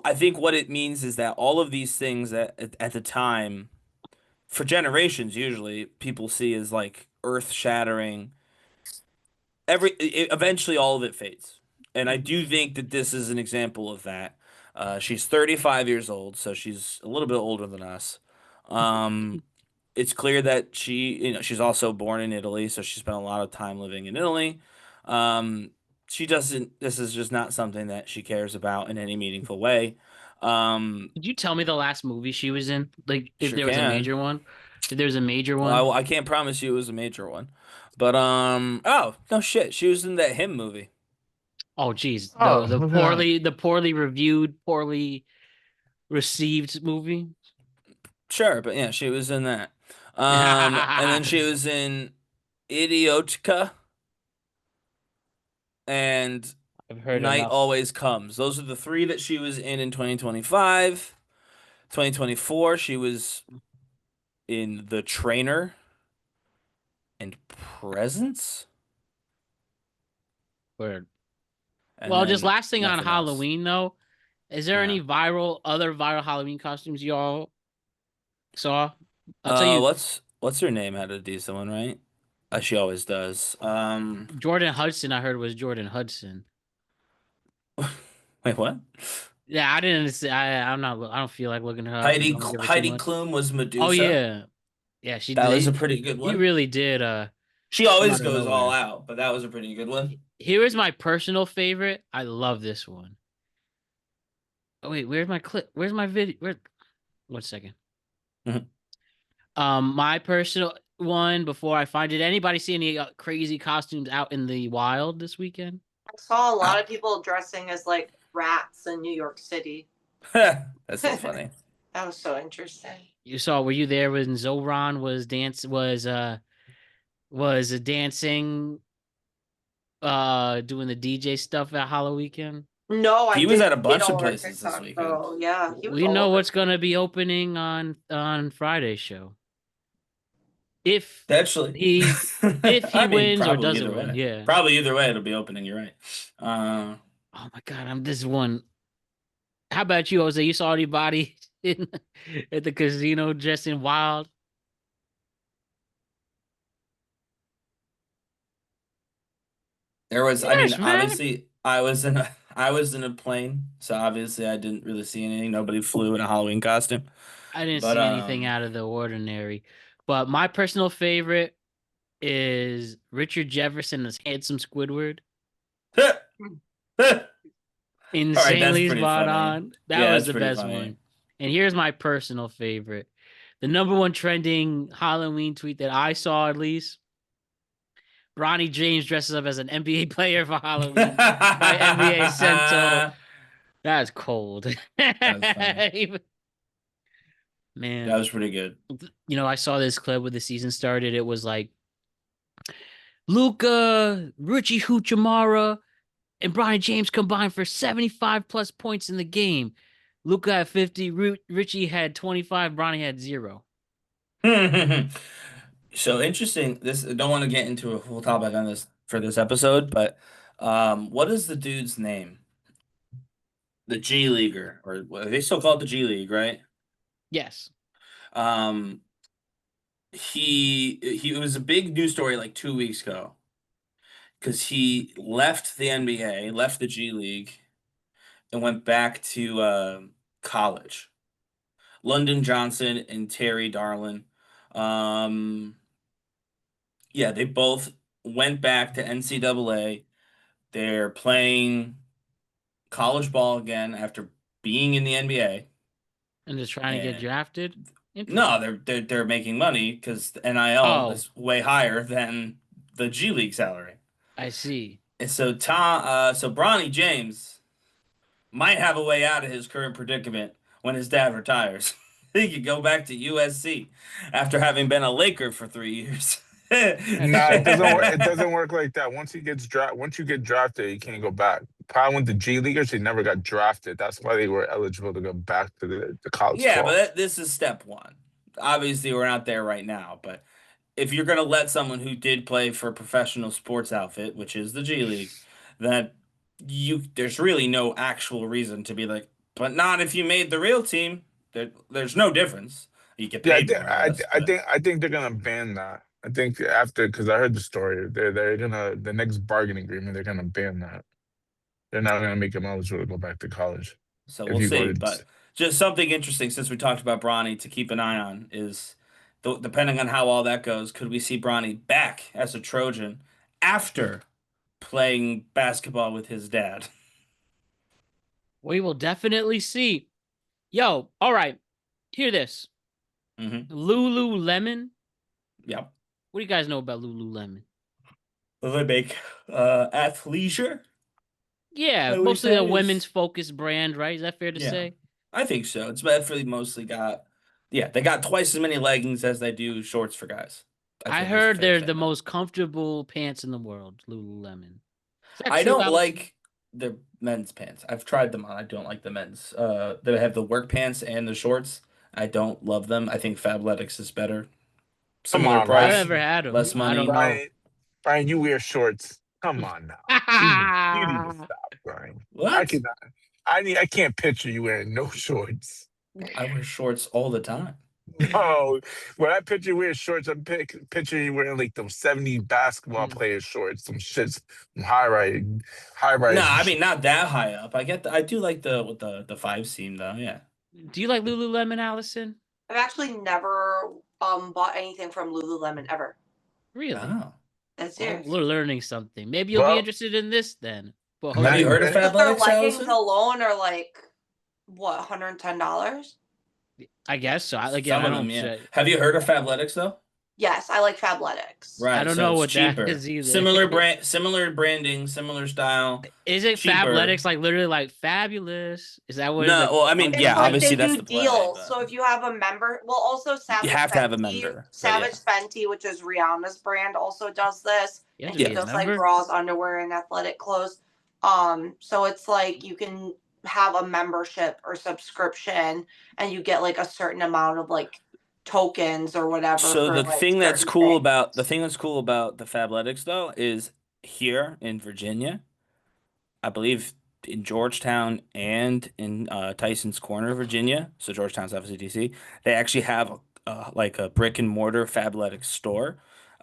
I think what it means is that all of these things at the time, for generations, usually people see as like earth-shattering. Eventually all of it fades, and I do think that this is an example of that. She's 35 years old, so she's a little bit older than us. It's clear that she's also born in Italy, so she spent a lot of time living in Italy. She doesn't. This is just not something that she cares about in any meaningful way. Could you tell me the last movie she was in? Like, if Sure there was a can. major one? If there's a major one? Well, I can't promise you it was a major one, but oh no shit, she was in that Him movie. Oh, geez. Oh, The look at that. poorly reviewed, poorly received movie. Sure, but yeah, she was in that. And then she was in Idiotica and I've heard Night enough. Always Comes. Those are the three that she was in 2025. 2024, she was in The Trainer and Presence. Word. And Well, just then last thing on nothing else. Halloween, though. Is there Yeah. any other viral Halloween costumes y'all saw? I'll tell you, What's her name had a decent one, right? She always does. Jordan Hudson, I heard was Jordan Hudson. Wait, what? Yeah, I didn't see. I'm not. I don't feel like looking her up. Heidi Don't give her too Heidi much. Klum was Medusa. Oh yeah, yeah. She That did. was a pretty good He one. really did. She always out of goes all nowhere. out, but that was a pretty good one. Here is my personal favorite. I love this one. Oh wait, where's my clip? Where's my video? Where? 1 second. Mhm. My personal one. Before I find it, anybody see any crazy costumes out in the wild this weekend? I saw a lot of people dressing as like rats in New York City. That's so funny. That was so interesting. You saw? Were you there when Zoran was dancing, doing the DJ stuff at Halloween weekend? No, I He was did at a see bunch it of over places this TikTok, weekend. though. Yeah, he was We all know over. what's gonna be opening on Friday's show. If Actually, he if he I mean, wins or probably doesn't either win, way. yeah. Probably either way, it'll be opening. You're right. Oh my god, I'm this one. How about you, Jose? You saw anybody at the casino dressing wild? There was, I mean, Yes, man. obviously, I was in a plane, so obviously I didn't really see anything. Nobody flew in a Halloween costume. I didn't But, see anything out of the ordinary. But my personal favorite is Richard Jefferson as handsome Squidward. Insanely pretty spot funny. on. That Yeah, was that's the pretty best funny. one. And here's my personal favorite. The number one trending Halloween tweet that I saw, at least. Bronny James dresses up as an NBA player for Halloween by NBA Central. That's cold. That's funny. Man, That was pretty good. I saw this clip when the season started. It was like Luca, Richie Huchamara, and Brian James combined for 75 plus points in the game. Luca had 50, Richie had 25, Bronny had 0. So interesting. This I don't want to get into a full topic on this for this episode, but what is the dude's name? The G Leaguer, or they still call it the G League, right? Yes. Um, he it was a big news story like 2 weeks ago because he left the NBA, left the G League, and went back to college. London Johnson and Terry Darlin. Um, yeah, they both went back to NCAA. They're playing college ball again after being in the NBA. And just trying to get And drafted. no, they're making money because the NIL Oh, is way higher than the G League salary. I see. And so so Bronny James might have a way out of his current predicament when his dad retires. He could go back to USC after having been a Laker for 3 years. Nah, it doesn't work. It That's doesn't work like that. Once you get drafted, you can't go back. Probably went to G Leaguers, they never got drafted. That's why they were eligible to go back to the college Yeah, ball. but this is step one. Obviously, we're not there right now, but if you're going to let someone who did play for a professional sports outfit, which is the G League, that there's really no actual reason to be like, but not if you made the real team. There's no difference. You get Yeah, paid more, I guess, but I think they're gonna ban that. I think after because I heard the story, they're gonna the next bargaining agreement they're gonna ban that. They're not gonna make them eligible to go back to college so if we'll you go see. to. But just something interesting since we talked about Bronny to keep an eye on is, depending on how all that goes, could we see Bronny back as a Trojan after playing basketball with his dad? we will definitely see. Yo, all right. Hear this. Mm-hmm. Lululemon. Yep. What do you guys know about Lululemon? They make athleisure. Yeah, I would mostly a say women's is focused brand, right? Is that fair to yeah. say? I think so. It's definitely mostly got they got twice as many leggings as they do shorts for guys. I I think is a heard fair they're the statement. most comfortable pants in the world, Lululemon. Is that I true, don't Allison? like the men's pants. I've tried them on. I don't like the men's. They have the work pants and the shorts. I don't love them. I think Fabletics is better. Come Similar on, I've price, never Ryan. had them. less I don't money. know. Brian, you wear shorts. Come on now. You need to stop, Brian. I What? cannot. I can't picture you wearing no shorts. I wear shorts all the time. No, when I picture you wearing shorts, I'm picturing you wearing like those 70 basketball player shorts, some shits, some high No, rise. I mean not that high up. I do like the with the five seam though. Yeah. Do you like Lululemon, Allison? I've actually never bought anything from Lululemon ever. Really? Oh. That's Well, serious. we're learning something. Maybe you'll be Well, interested in this then. But Have you heard of Because their Fabletics, leggings Allison? alone are like what, $110? I guess so. Again, Some I of them, don't yeah. say. Have you heard of Fabletics though? Yes, I like Fabletics. Right, I don't so know it's what that cheaper. is either. Similar branding, similar style, Is it cheaper. Fabletics like literally like fabulous? Is that what? No, well, I mean, It's yeah, like obviously they that's do the play. deals. But So if you have a member, well, also you Savage have to have a Fenty, member. But Savage yeah. Fenty, which is Rihanna's brand, also does this, You have and to she be a does like member? bras, underwear, and athletic clothes. So it's like you can have a membership or subscription, and you get like a certain amount of like tokens or whatever. So for the like thing that's certain cool things. about the Fabletics though is here in Virginia, I believe in Georgetown and in Tyson's Corner, Virginia. So Georgetown's obviously DC. They actually have like a brick and mortar Fabletics store.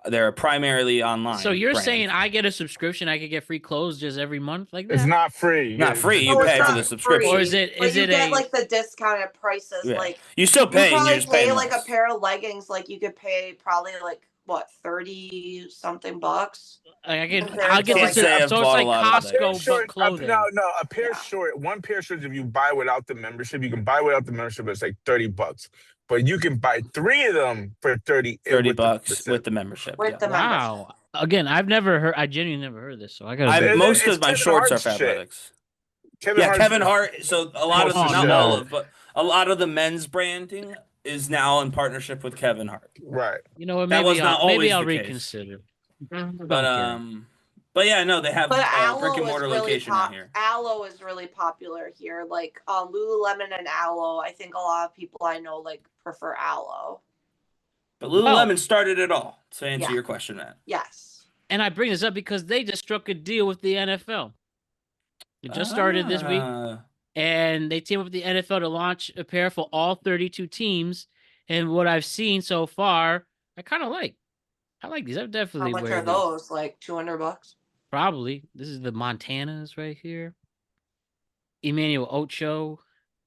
They're a primarily online So you're brand. saying I get a subscription, I could get free clothes just every month like it's that? not free. Not free. You No, it's pay for not the subscription. Or free, is it- but is you it get a- like the discounted prices. Yeah. Like You still you pay, and you're probably just paying pay like a less. pair of leggings, like you could pay probably like what, 30 something bucks. Like I can, Compared I'll to, get like, this. Can't say I've So it's bought a like lot of A pair of Costco, but shorts, clothing. no, a pair Yeah. short, one pair of shorts. If you buy without the membership, you can buy without the membership. It's like $30, but you can buy 3 of them for 30. 30 with the bucks membership. with the membership. With Yeah. the membership. Wow. Again, I've never heard. I genuinely never heard this. So I gotta. Most It's of my Kevin shorts are Hart's shit. Fabletics. Kevin Yeah, Hart's Kevin Hart. So a lot of most Oh, not no. all of, but a lot of the men's branding is now in partnership with Kevin Hart. Right. You know what? That was Maybe not I'll always I'll the case. reconsider. But but yeah, no, they have But a brick Aloe and is mortar really location out here. Aloe is really popular here. Like Lululemon and Aloe. I think a lot of people I know like prefer Aloe. But Well- Lululemon started it all. To answer Yeah. your question, Matt. Yes. And I bring this up because they just struck a deal with the NFL. It just started this week, and they team up with the NFL to launch a pair for all 32 teams. And what I've seen so far, I kind of like. I like these. I How definitely much wear are these. those? Like $200? Probably. This is the Montanas right here. Emmanuel Ocho,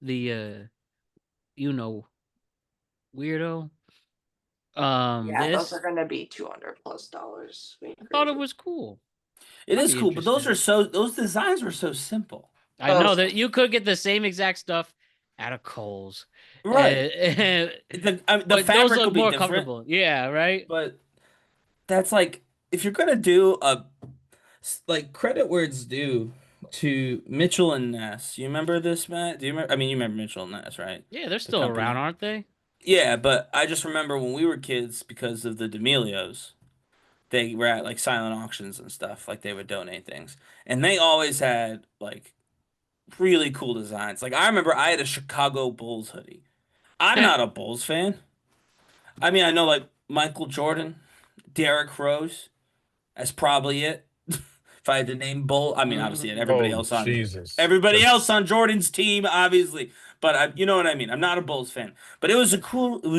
the weirdo. Yeah, this those are gonna be $200+ I thought it was cool. It I'd is be cool, but those interested. those designs were so simple. I know that you could get the same exact stuff out of Kohl's. Right. The The but fabric those will look be more different. comfortable. Yeah, right? But that's like, if you're gonna do like, credit where it's due to Mitchell and Ness. You remember this, Matt? Do you remember? I mean, you remember Mitchell and Ness, right? Yeah, they're The still company. around, aren't they? Yeah, but I just remember when we were kids, because of the D'Amelios, they were at like silent auctions and stuff. Like, they would donate things, and they always had like really cool designs. Like, I remember I had a Chicago Bulls hoodie. I'm not a Bulls fan. I mean, I know like Michael Jordan, Derrick Rose. That's probably it. If I had to name Bull, I mean, obviously, and everybody else on Jesus. everybody else on Jordan's team, obviously. But you know what I mean. I'm not a Bulls fan, but it was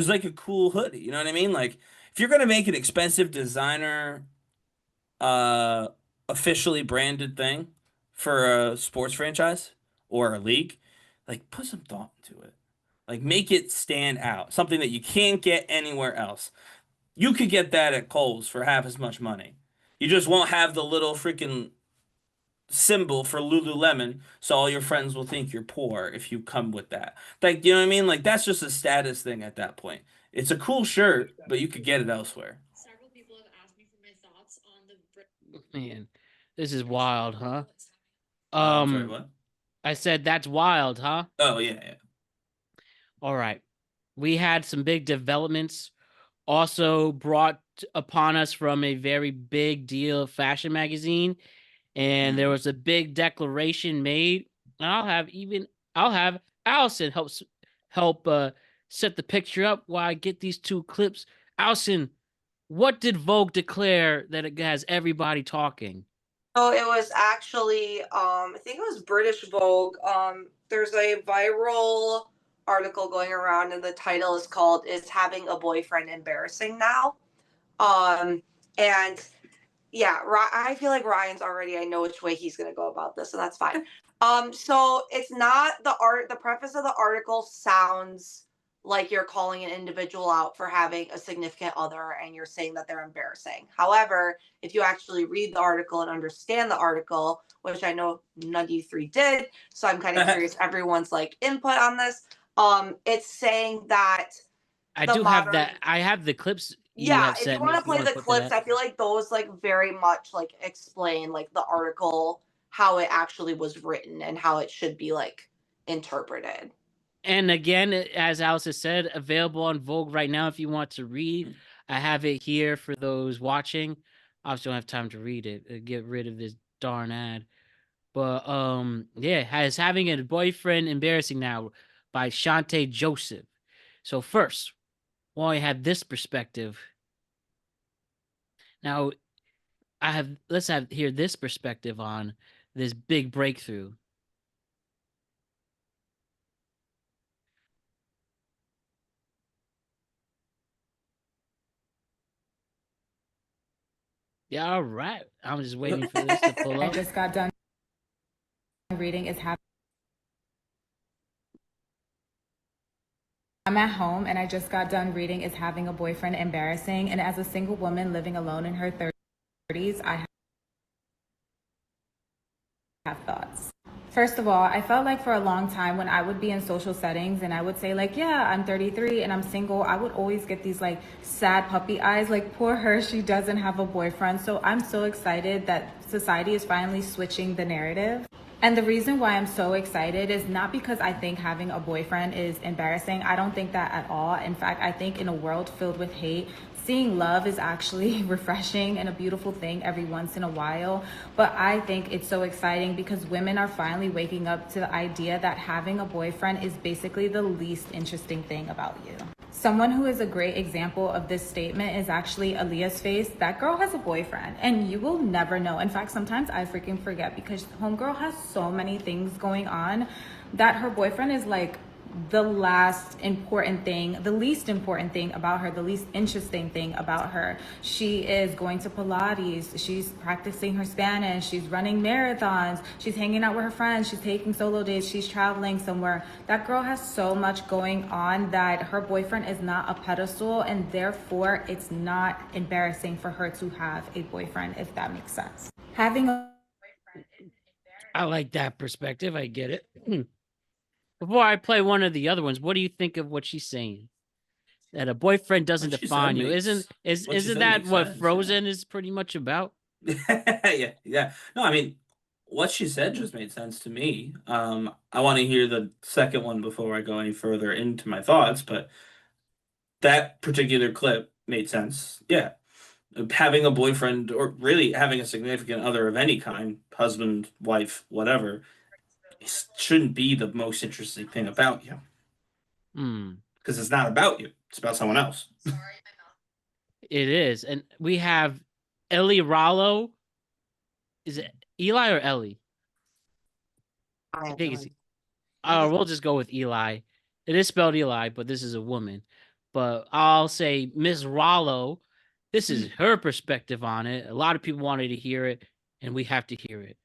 like a cool hoodie. You know what I mean? Like, if you're gonna make an expensive designer, uh, officially branded thing for a sports franchise or a league, like, put some thought into it. Like, make it stand out. Something that you can't get anywhere else. You could get that at Kohl's for half as much money. You just won't have the little freaking symbol for Lululemon, so all your friends will think you're poor if you come with that. Like, you know what I mean? Like, that's just a status thing at that point. It's a cool shirt, but you could get it elsewhere. Several people have asked me for my thoughts on the Man, this is wild, huh? I'm sorry, what? I said that's wild, huh? Oh, yeah. All right. We had some big developments also brought upon us from a very big deal fashion magazine. And there was a big declaration made. And I'll have Allison help set the picture up while I get these two clips. Allison, what did Vogue declare that it has everybody talking? So it was actually, I think it was British Vogue. There's a viral article going around, and the title is called "Is Having a Boyfriend Embarrassing Now?" And yeah, I feel like Ryan's already. I know which way he's gonna go about this, so that's fine. So it's not the preface of the article sounds like you're calling an individual out for having a significant other and you're saying that they're embarrassing. However, if you actually read the article and understand the article, which I know none of you three did, so I'm kind of curious everyone's like input on this. It's saying that I the do have modern- that. I have the clips. yeah, if you want to me. play wanna the put clips, that? I feel like those like very much like explain like the article, how it actually was written and how it should be like interpreted. And again, as Alice has said, available on Vogue right now if you want to read. I have it here for those watching. Obviously, don't have time to read it. Get rid of this darn ad. But yeah, has having a boyfriend embarrassing now by Shantae Joseph. So first, while I have this perspective, now let's hear this perspective on this big breakthrough. Yeah, all right. I'm just waiting for this to pull I up. just got done reading is happening. I'm at home and I just got done reading Is Having a Boyfriend Embarrassing? And as a single woman living alone in her 30s, I have thoughts. First of all, I felt like for a long time when I would be in social settings and I would say like, yeah, I'm 33 and I'm single, I would always get these like sad puppy eyes, like poor her, she doesn't have a boyfriend. So I'm so excited that society is finally switching the narrative. And the reason why I'm so excited is not because I think having a boyfriend is embarrassing. I don't think that at all. In fact, I think in a world filled with hate, seeing love is actually refreshing and a beautiful thing every once in a while. But I think it's so exciting because women are finally waking up to the idea that having a boyfriend is basically the least interesting thing about you. Someone who is a great example of this statement is actually Aaliyah's face. That girl has a boyfriend and you will never know. In fact, sometimes I freaking forget because homegirl has so many things going on that her boyfriend is like the last important thing, the least important thing about her, the least interesting thing about her. She is going to Pilates, she's practicing her Spanish, she's running marathons, she's hanging out with her friends, she's taking solo dates, she's traveling somewhere. That girl has so much going on that her boyfriend is not a pedestal, and therefore it's not embarrassing for her to have a boyfriend, if that makes sense. Having a boyfriend is embarrassing. I like that perspective. I get it. Before I play one of the other ones, what do you think of what she's saying? That a boyfriend doesn't What she define said you. makes- Isn't what she isn't said that makes what sense, yeah. Frozen is pretty much about? Yeah. No, I mean, what she said just made sense to me. I want to hear the second one before I go any further into my thoughts, but that particular clip made sense. Yeah. Having a boyfriend or really having a significant other of any kind, husband, wife, whatever, shouldn't be the most interesting thing about you. Because it's not about you. It's about someone else. It is. And we have Ellie Rollo. Is it Eli or Ellie? I think it's we'll just go with Eli. It is spelled Eli, but this is a woman. But I'll say Ms. Rollo. This is her perspective on it. A lot of people wanted to hear it, and we have to hear it.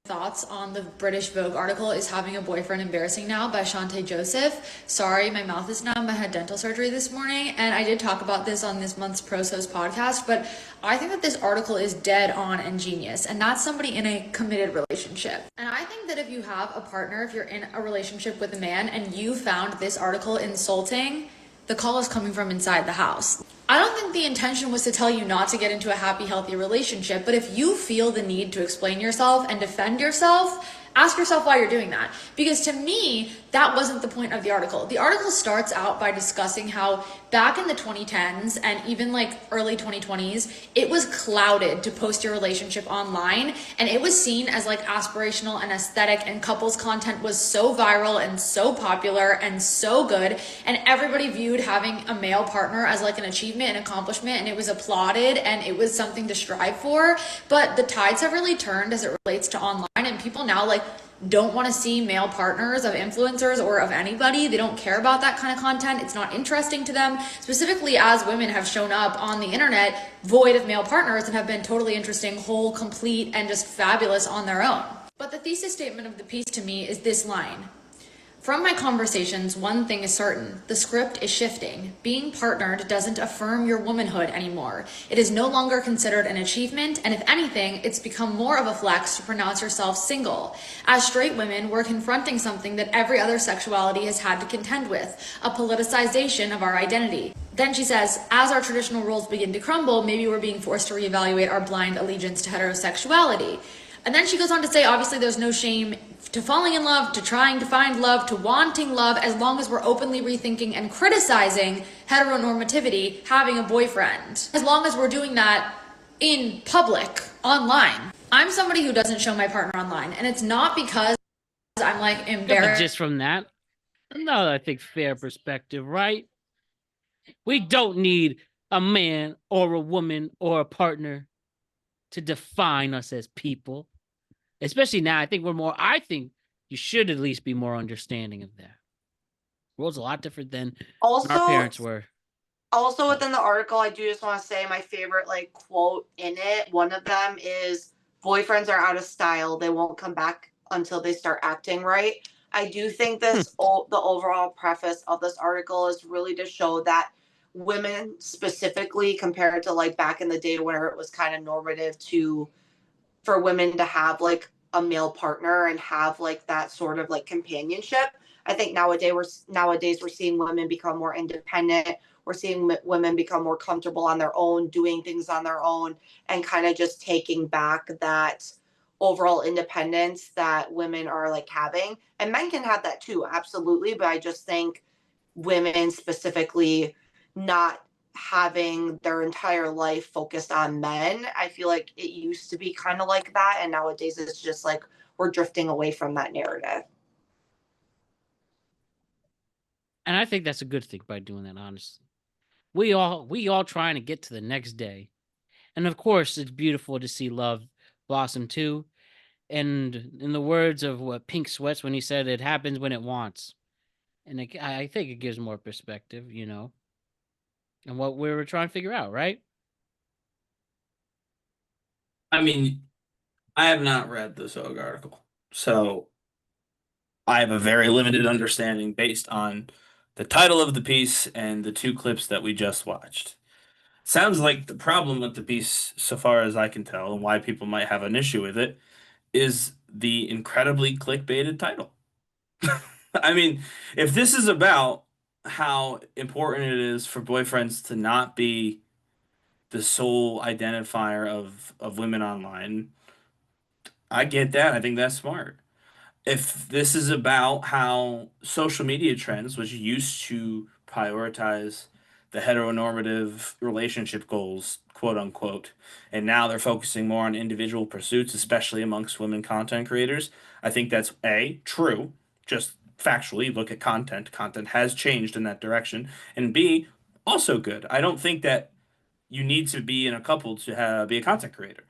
Thoughts on the British Vogue article, "Is Having a Boyfriend Embarrassing Now?" by Shantae Joseph. Sorry, my mouth is numb. I had dental surgery this morning, and I did talk about this on this month's Prosos podcast, but I think that this article is dead on and genius, and that's somebody in a committed relationship. And I think that if you have a partner, if you're in a relationship with a man and you found this article insulting, the call is coming from inside the house. I don't think the intention was to tell you not to get into a happy, healthy relationship, but if you feel the need to explain yourself and defend yourself, ask yourself why you're doing that. Because to me, that wasn't the point of the article. The article starts out by discussing how back in the 2010s and even like early 2020s, it was clouded to post your relationship online, and it was seen as like aspirational and aesthetic, and couples content was so viral and so popular and so good, and everybody viewed having a male partner as like an achievement and accomplishment, and it was applauded and it was something to strive for. But the tides have really turned as it relates to online, and people now like don't want to see male partners of influencers or of anybody. They don't care about that kind of content. It's not interesting to them, specifically as women have shown up on the internet void of male partners and have been totally interesting, whole, complete, and just fabulous on their own. But the thesis statement of the piece to me is this line: "From my conversations, one thing is certain. The script is shifting. Being partnered doesn't affirm your womanhood anymore. It is no longer considered an achievement, and if anything, it's become more of a flex to pronounce yourself single. As straight women, we're confronting something that every other sexuality has had to contend with, a politicization of our identity." Then she says, "As our traditional roles begin to crumble, maybe we're being forced to reevaluate our blind allegiance to heterosexuality." And then she goes on to say, obviously there's no shame to falling in love, to trying to find love, to wanting love, as long as we're openly rethinking and criticizing heteronormativity, having a boyfriend. As long as we're doing that in public, online. I'm somebody who doesn't show my partner online, and it's not because I'm like embarrassed. Just from that, no, I think fair perspective, right? We don't need a man or a woman or a partner to define us as people. Especially now, I think you should at least be more understanding of that. The world's a lot different than Also, our parents were. Also within the article, I do just want to say my favorite like quote in it. One of them is, "Boyfriends are out of style. They won't come back until they start acting right." I do think the overall preface of this article is really to show that women specifically, compared to like back in the day where it was kind of normative for women to have like a male partner and have like that sort of like companionship. I think nowadays we're seeing women become more independent. We're seeing women become more comfortable on their own, doing things on their own, and kind of just taking back that overall independence that women are like having. And men can have that too, absolutely. But I just think women specifically not having their entire life focused on men. I feel like it used to be kind of like that. And nowadays it's just like we're drifting away from that narrative. And I think that's a good thing by doing that, honestly. We all trying to get to the next day. And of course, it's beautiful to see love blossom too. And in the words of what Pink Sweats when he said, "It happens when it wants," and I think it gives more perspective, and what we were trying to figure out, right? I mean, I have not read the Vogue article, so I have a very limited understanding based on the title of the piece and the two clips that we just watched. Sounds like the problem with the piece, so far as I can tell, and why people might have an issue with it, is the incredibly clickbaited title. I mean, if this is about how important it is for boyfriends to not be the sole identifier of women online, I get that. I think that's smart. If this is about how social media trends, which used to prioritize the heteronormative relationship goals, quote unquote, and now they're focusing more on individual pursuits, especially amongst women content creators, I think that's A, true. Just factually, look at content. Content has changed in that direction. And B, also good. I don't think that you need to be in a couple to be a content creator.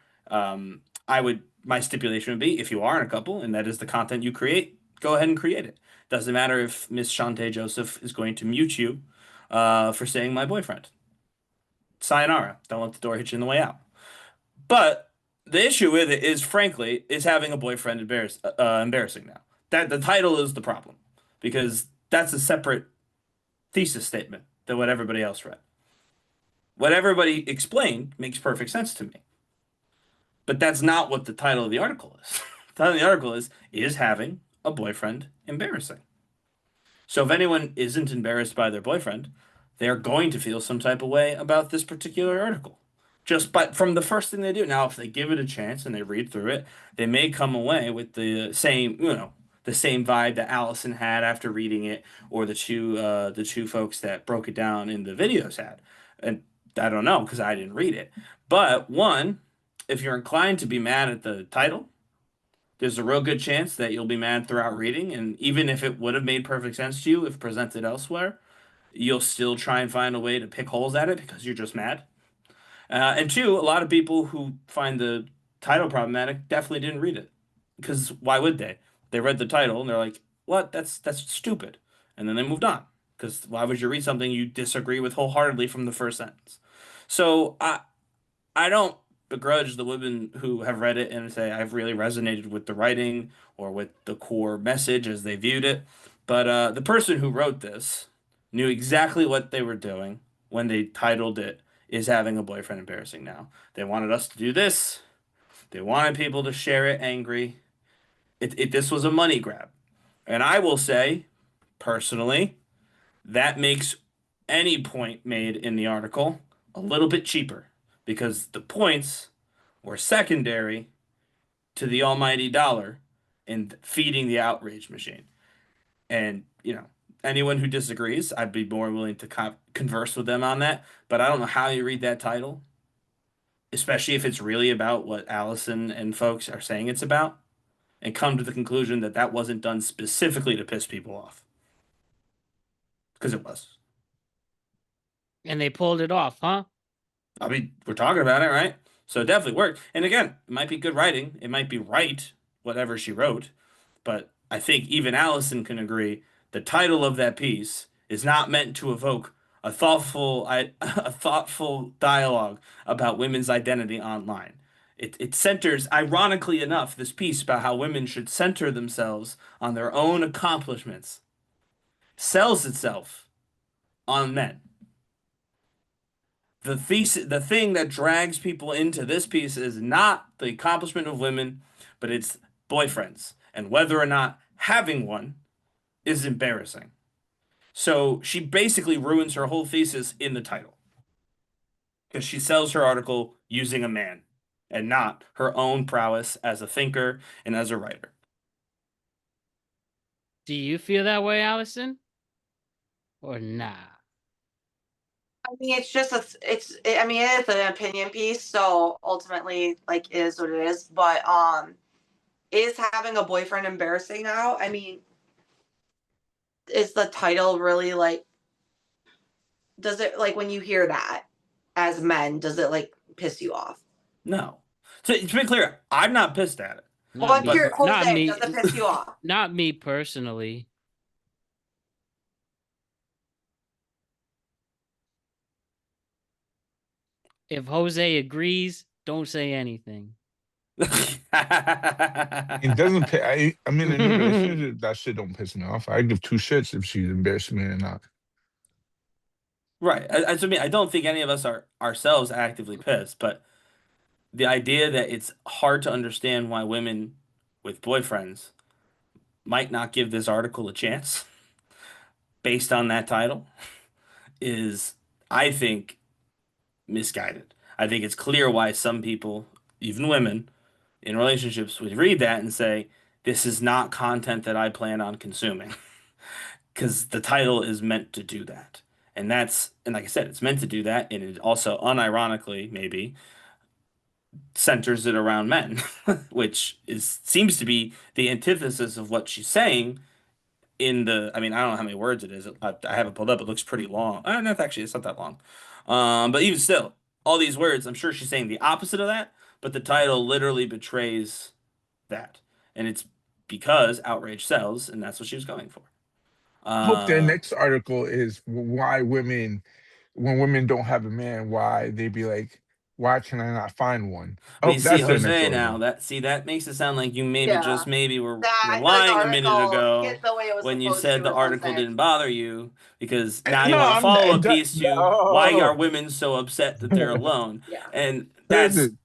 My stipulation would be if you are in a couple and that is the content you create, go ahead and create it. Doesn't matter if Miss Shantae Joseph is going to mute you for saying my boyfriend. Sayonara. Don't let the door hit you on the way out. But the issue with it is, frankly, is having a boyfriend embarrassing now. That the title is the problem because that's a separate thesis statement than what everybody else read. What everybody explained makes perfect sense to me. But that's not what the title of the article is. The title of the article is having a boyfriend embarrassing? So if anyone isn't embarrassed by their boyfriend, they're going to feel some type of way about this particular article. Just by from the first thing they do. Now, if they give it a chance and they read through it, they may come away with the same, the same vibe that Allison had after reading it, or the two folks that broke it down in the videos had. And I don't know because I didn't read it. But one, if you're inclined to be mad at the title, there's a real good chance that you'll be mad throughout reading. And even if it would have made perfect sense to you if presented elsewhere, you'll still try and find a way to pick holes at it because you're just mad. And two, a lot of people who find the title problematic definitely didn't read it. Because why would they? They read the title and they're like, what? That's stupid. And then they moved on. Because why would you read something you disagree with wholeheartedly from the first sentence? So I don't begrudge the women who have read it and say I've really resonated with the writing or with the core message as they viewed it. But the person who wrote this knew exactly what they were doing when they titled it "Is Having a Boyfriend Embarrassing Now?" They wanted us to do this. They wanted people to share it angry. This was a money grab. And I will say, personally, that makes any point made in the article a little bit cheaper because the points were secondary to the almighty dollar and feeding the outrage machine. And, anyone who disagrees, I'd be more willing to converse with them on that. But I don't know how you read that title, especially if it's really about what Allison and folks are saying it's about, and come to the conclusion that that wasn't done specifically to piss people off. Because it was. And they pulled it off, huh? I mean, we're talking about it, right? So it definitely worked. And again, it might be good writing. It might be right, whatever she wrote. But I think even Allison can agree the title of that piece is not meant to evoke a thoughtful dialogue about women's identity online. It centers, ironically enough, this piece about how women should center themselves on their own accomplishments, sells itself on men. The thing that drags people into this piece is not the accomplishment of women, but it's boyfriends and whether or not having one is embarrassing. So she basically ruins her whole thesis in the title because she sells her article using a man. and not her own prowess as a thinker and as a writer. Do you feel that way, Allison? Or nah? I mean, it's just I mean, it's an opinion piece, so ultimately, like, it is what it is. But is having a boyfriend embarrassing now? I mean, is the title really like? Does it, like, when you hear that as men? Does it like piss you off? No. To be clear, I'm not pissed at it. Well, I'm me. curious, Not Jose, me. does it piss you off? Not me personally. If Jose agrees, don't say anything. It doesn't. I mean, in a new relationship, that shit don't piss me off. I give two shits if she's embarrassing me or not. Right. I mean, I don't think any of us are ourselves actively pissed, but the idea that it's hard to understand why women with boyfriends might not give this article a chance based on that title is, I think, misguided. I think it's clear why some people, even women in relationships, would read that and say, this is not content that I plan on consuming. Because the title is meant to do that. And like I said, it's meant to do that. And it also, unironically, maybe, centers it around men, which seems to be the antithesis of what she's saying I mean, I don't know how many words it is. I have it pulled up. It looks pretty long. No, actually, it's not that long. But even still, all these words, I'm sure she's saying the opposite of that, but the title literally betrays that. And it's because outrage sells, and that's what she was going for. Hope their Uh, next article is why women, when women don't have a man, why they be like, why can I not find one? I but you hope see, that's their next Jose, now article. that makes it sound like you maybe Yeah. just maybe That were I feel like the lying a minute article ago hit the way it was when you supposed to said the with article Jose. didn't bother you, because now you No, want a I'm follow-up piece to why no. are women so upset that they're alone? Yeah. And that's Listen,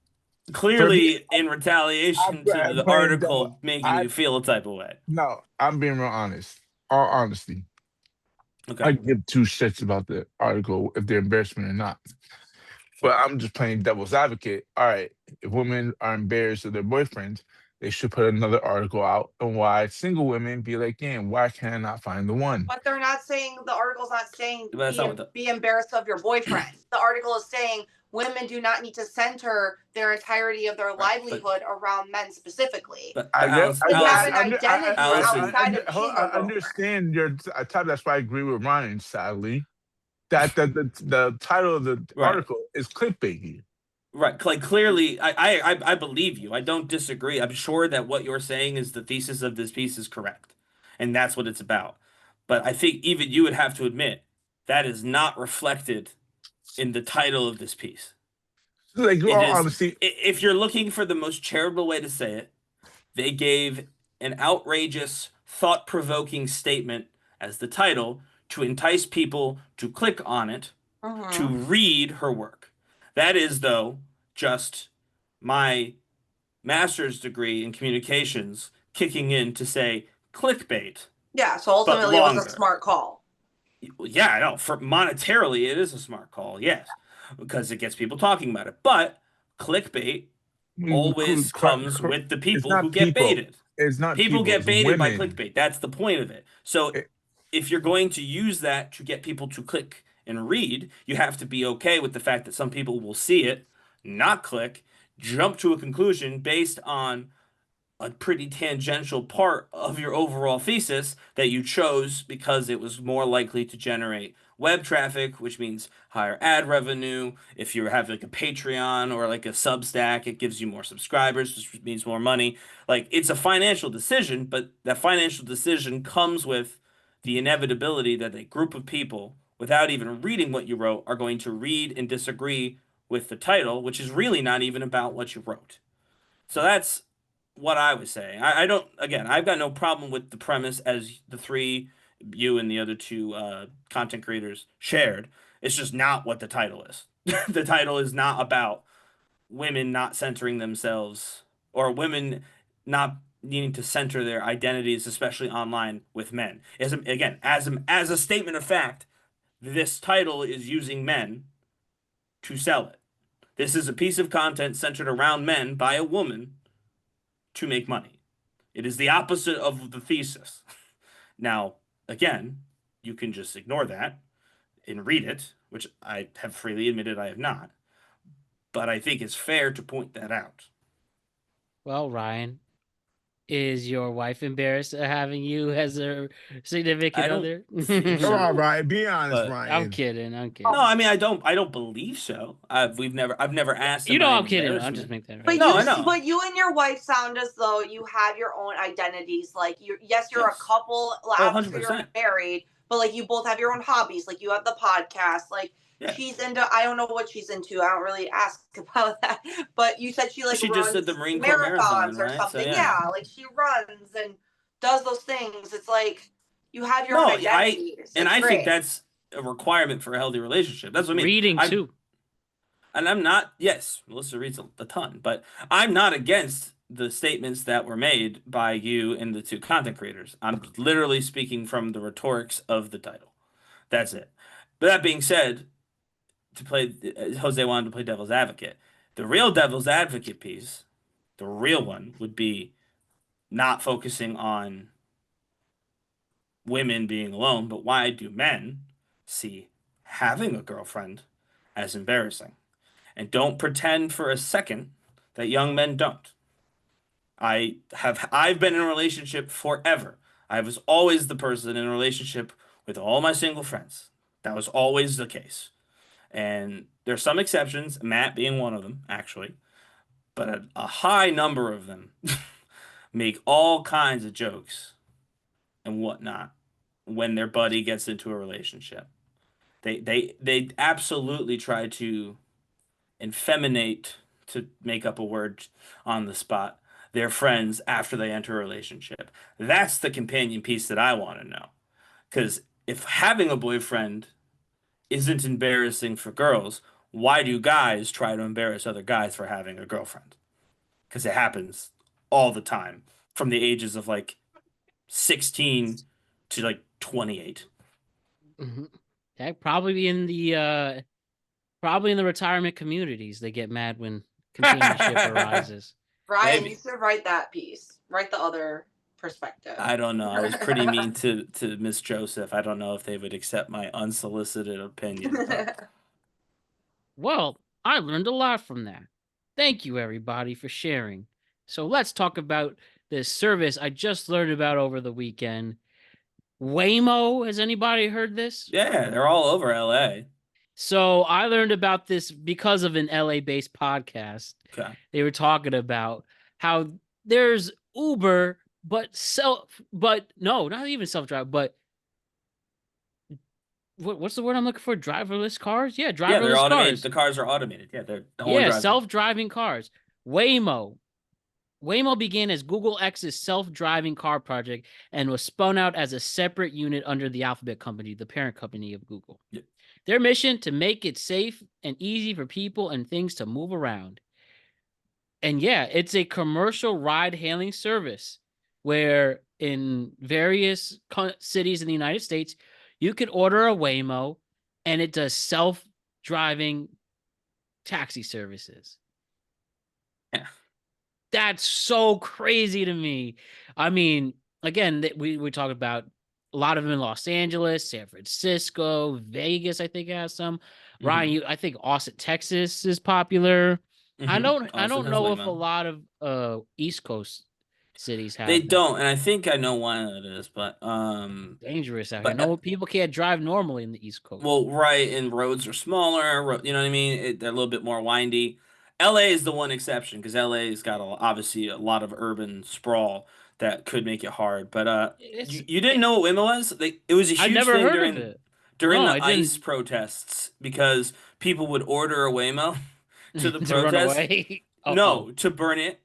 for me, clearly in retaliation to I'm the playing devil. article making I you feel a type of way. No, I'm being real honest. All honesty, Okay. I give two shits about the article if they're embarrassment or not. But I'm just playing devil's advocate. All right, if women are embarrassed of their boyfriends, they should put another article out on why single women be like, damn, why can I not find the one? But they're not saying, the article's not saying But that's not what be embarrassed of your boyfriend. The article is saying women do not need to center their entirety of their right, livelihood around men specifically. I get, Allison, To have an Allison, identity Allison, outside of hold being on, a I girlfriend. understand your type. That's why I agree with Ryan. Sadly, that the title of the right. article is clickbaity. Right, like clearly, I believe you. I don't disagree. I'm sure that what you're saying is the thesis of this piece is correct, and that's what it's about. But I think even you would have to admit that is not reflected in the title of this piece. Like, It all is, honesty, if you're looking for the most charitable way to say it, they gave an outrageous, thought-provoking statement as the title to entice people to click on it to Mm-hmm. read her work. That is, though, just my master's degree in communications kicking in to say clickbait, Yeah, so but ultimately it was a longer. smart call. Yeah, I know. For monetarily, it is a smart call, yes, because it gets people talking about it. But clickbait always comes with the it's people who not get people. baited. It's not People people. get It's baited by women. clickbait. That's the point of it. So It- if you're going to use that to get people to click and read, you have to be okay with the fact that some people will see it, not click, jump to a conclusion based on a pretty tangential part of your overall thesis that you chose because it was more likely to generate web traffic, which means higher ad revenue. If you have like a Patreon or like a Substack, it gives you more subscribers, which means more money. Like it's a financial decision, but that financial decision comes with the inevitability that a group of people, without even reading what you wrote, are going to read and disagree with the title, which is really not even about what you wrote. So that's what I was saying. I don't, again, I've got no problem with the premise as the three, you and the other two content creators shared. It's just not what the title is. The title is not about women not centering themselves or women not needing to center their identities, especially online, with men. Again, as a statement of fact, this title is using men to sell it. This is a piece of content centered around men by a woman to make money. It is the opposite of the thesis. Now, again, you can just ignore that and read it, which I have freely admitted I have not. But I think it's fair to point that out. Well, Ryan, is your wife embarrassed at having you as a significant I don't other? think Come so. on, Ryan. Be honest, But- I'm Ryan. kidding. I'm No, kidding. I mean I don't believe so. I've never asked. You am know I I'm kidding. I'll embarrassing just her? make that But right. No, I know. but you and your wife sound as though you have your own identities. Like you're Yes. a couple. Oh, Obviously, you're 100%. married, but like you both have your own hobbies. Like you have the podcast. Like Yeah. she's into. I don't know what she's into. I don't really ask about that. But you said she like She runs just did the Marine Corps marathons marathon, or right? So, something. yeah. Yeah, like she runs and does those things. It's like you have your No, own identities. and It's I think great. that's a requirement for a healthy relationship. That's what I mean. Reading too. And I'm not, yes, Melissa reads a ton, but I'm not against the statements that were made by you and the two content creators. I'm literally speaking from the rhetorics of the title. That's it. But that being said, Jose wanted to play devil's advocate. The real devil's advocate piece, the real one, would be not focusing on women being alone, but why do men see having a girlfriend as embarrassing? And don't pretend for a second that young men don't. I've been in a relationship forever. I was always the person in a relationship with all my single friends. That was always the case. And there's some exceptions, Matt being one of them, actually. But a high number of them make all kinds of jokes and whatnot when their buddy gets into a relationship. They absolutely try to effeminate, to make up a word on the spot, their friends after they enter a relationship. That's the companion piece that I want to know. Because if having a boyfriend isn't embarrassing for girls, why do guys try to embarrass other guys for having a girlfriend? Because it happens all the time from the ages of like 16 to like 28. Mhm. That probably in the retirement communities they get mad when companionship arises. Ryan, Maybe. you should write that piece. Write the other perspective. I don't know. I was pretty mean to Miss Joseph. I don't know if they would accept my unsolicited opinion. But Well, I learned a lot from that. Thank you, everybody, for sharing. So let's talk about this service I just learned about over the weekend. Waymo, has anybody heard this? yeah, they're all over LA. So I learned about this because of an LA-based podcast. Okay. They were talking about how there's Uber, but no, not even self-drive, but what's the word I'm looking for? Driverless cars? Yeah, Yeah, they're driverless automated. cars. The cars are automated. Yeah, they're the whole Yeah, drive. self-driving cars. Waymo. Waymo began as Google X's self-driving car project and was spun out as a separate unit under the Alphabet company, the parent company of Google. Yeah. Their mission to make it safe and easy for people and things to move around. And yeah, it's a commercial ride-hailing service where in various cities in the United States, you could order a Waymo and it does self-driving taxi services. Yeah. That's so crazy to me. I mean, again, we talked about a lot of them in Los Angeles, San Francisco, Vegas, I think has some. Ryan, I think Austin, Texas is popular. I don't Austin has know if a Waymo. lot of East Coast cities have They that. don't, and I think I know why that is, but Dangerous out but, here. No, people can't drive normally in the East Coast. well, right, and roads are smaller. You know what I mean? They're a little bit more windy. LA is the one exception because LA's got obviously a lot of urban sprawl that could make it hard. But you didn't know what Waymo was? It was a I huge never thing heard during of it. during No, the I didn't. ICE protests because people would order a Waymo to the to run protest. away. No, to burn it.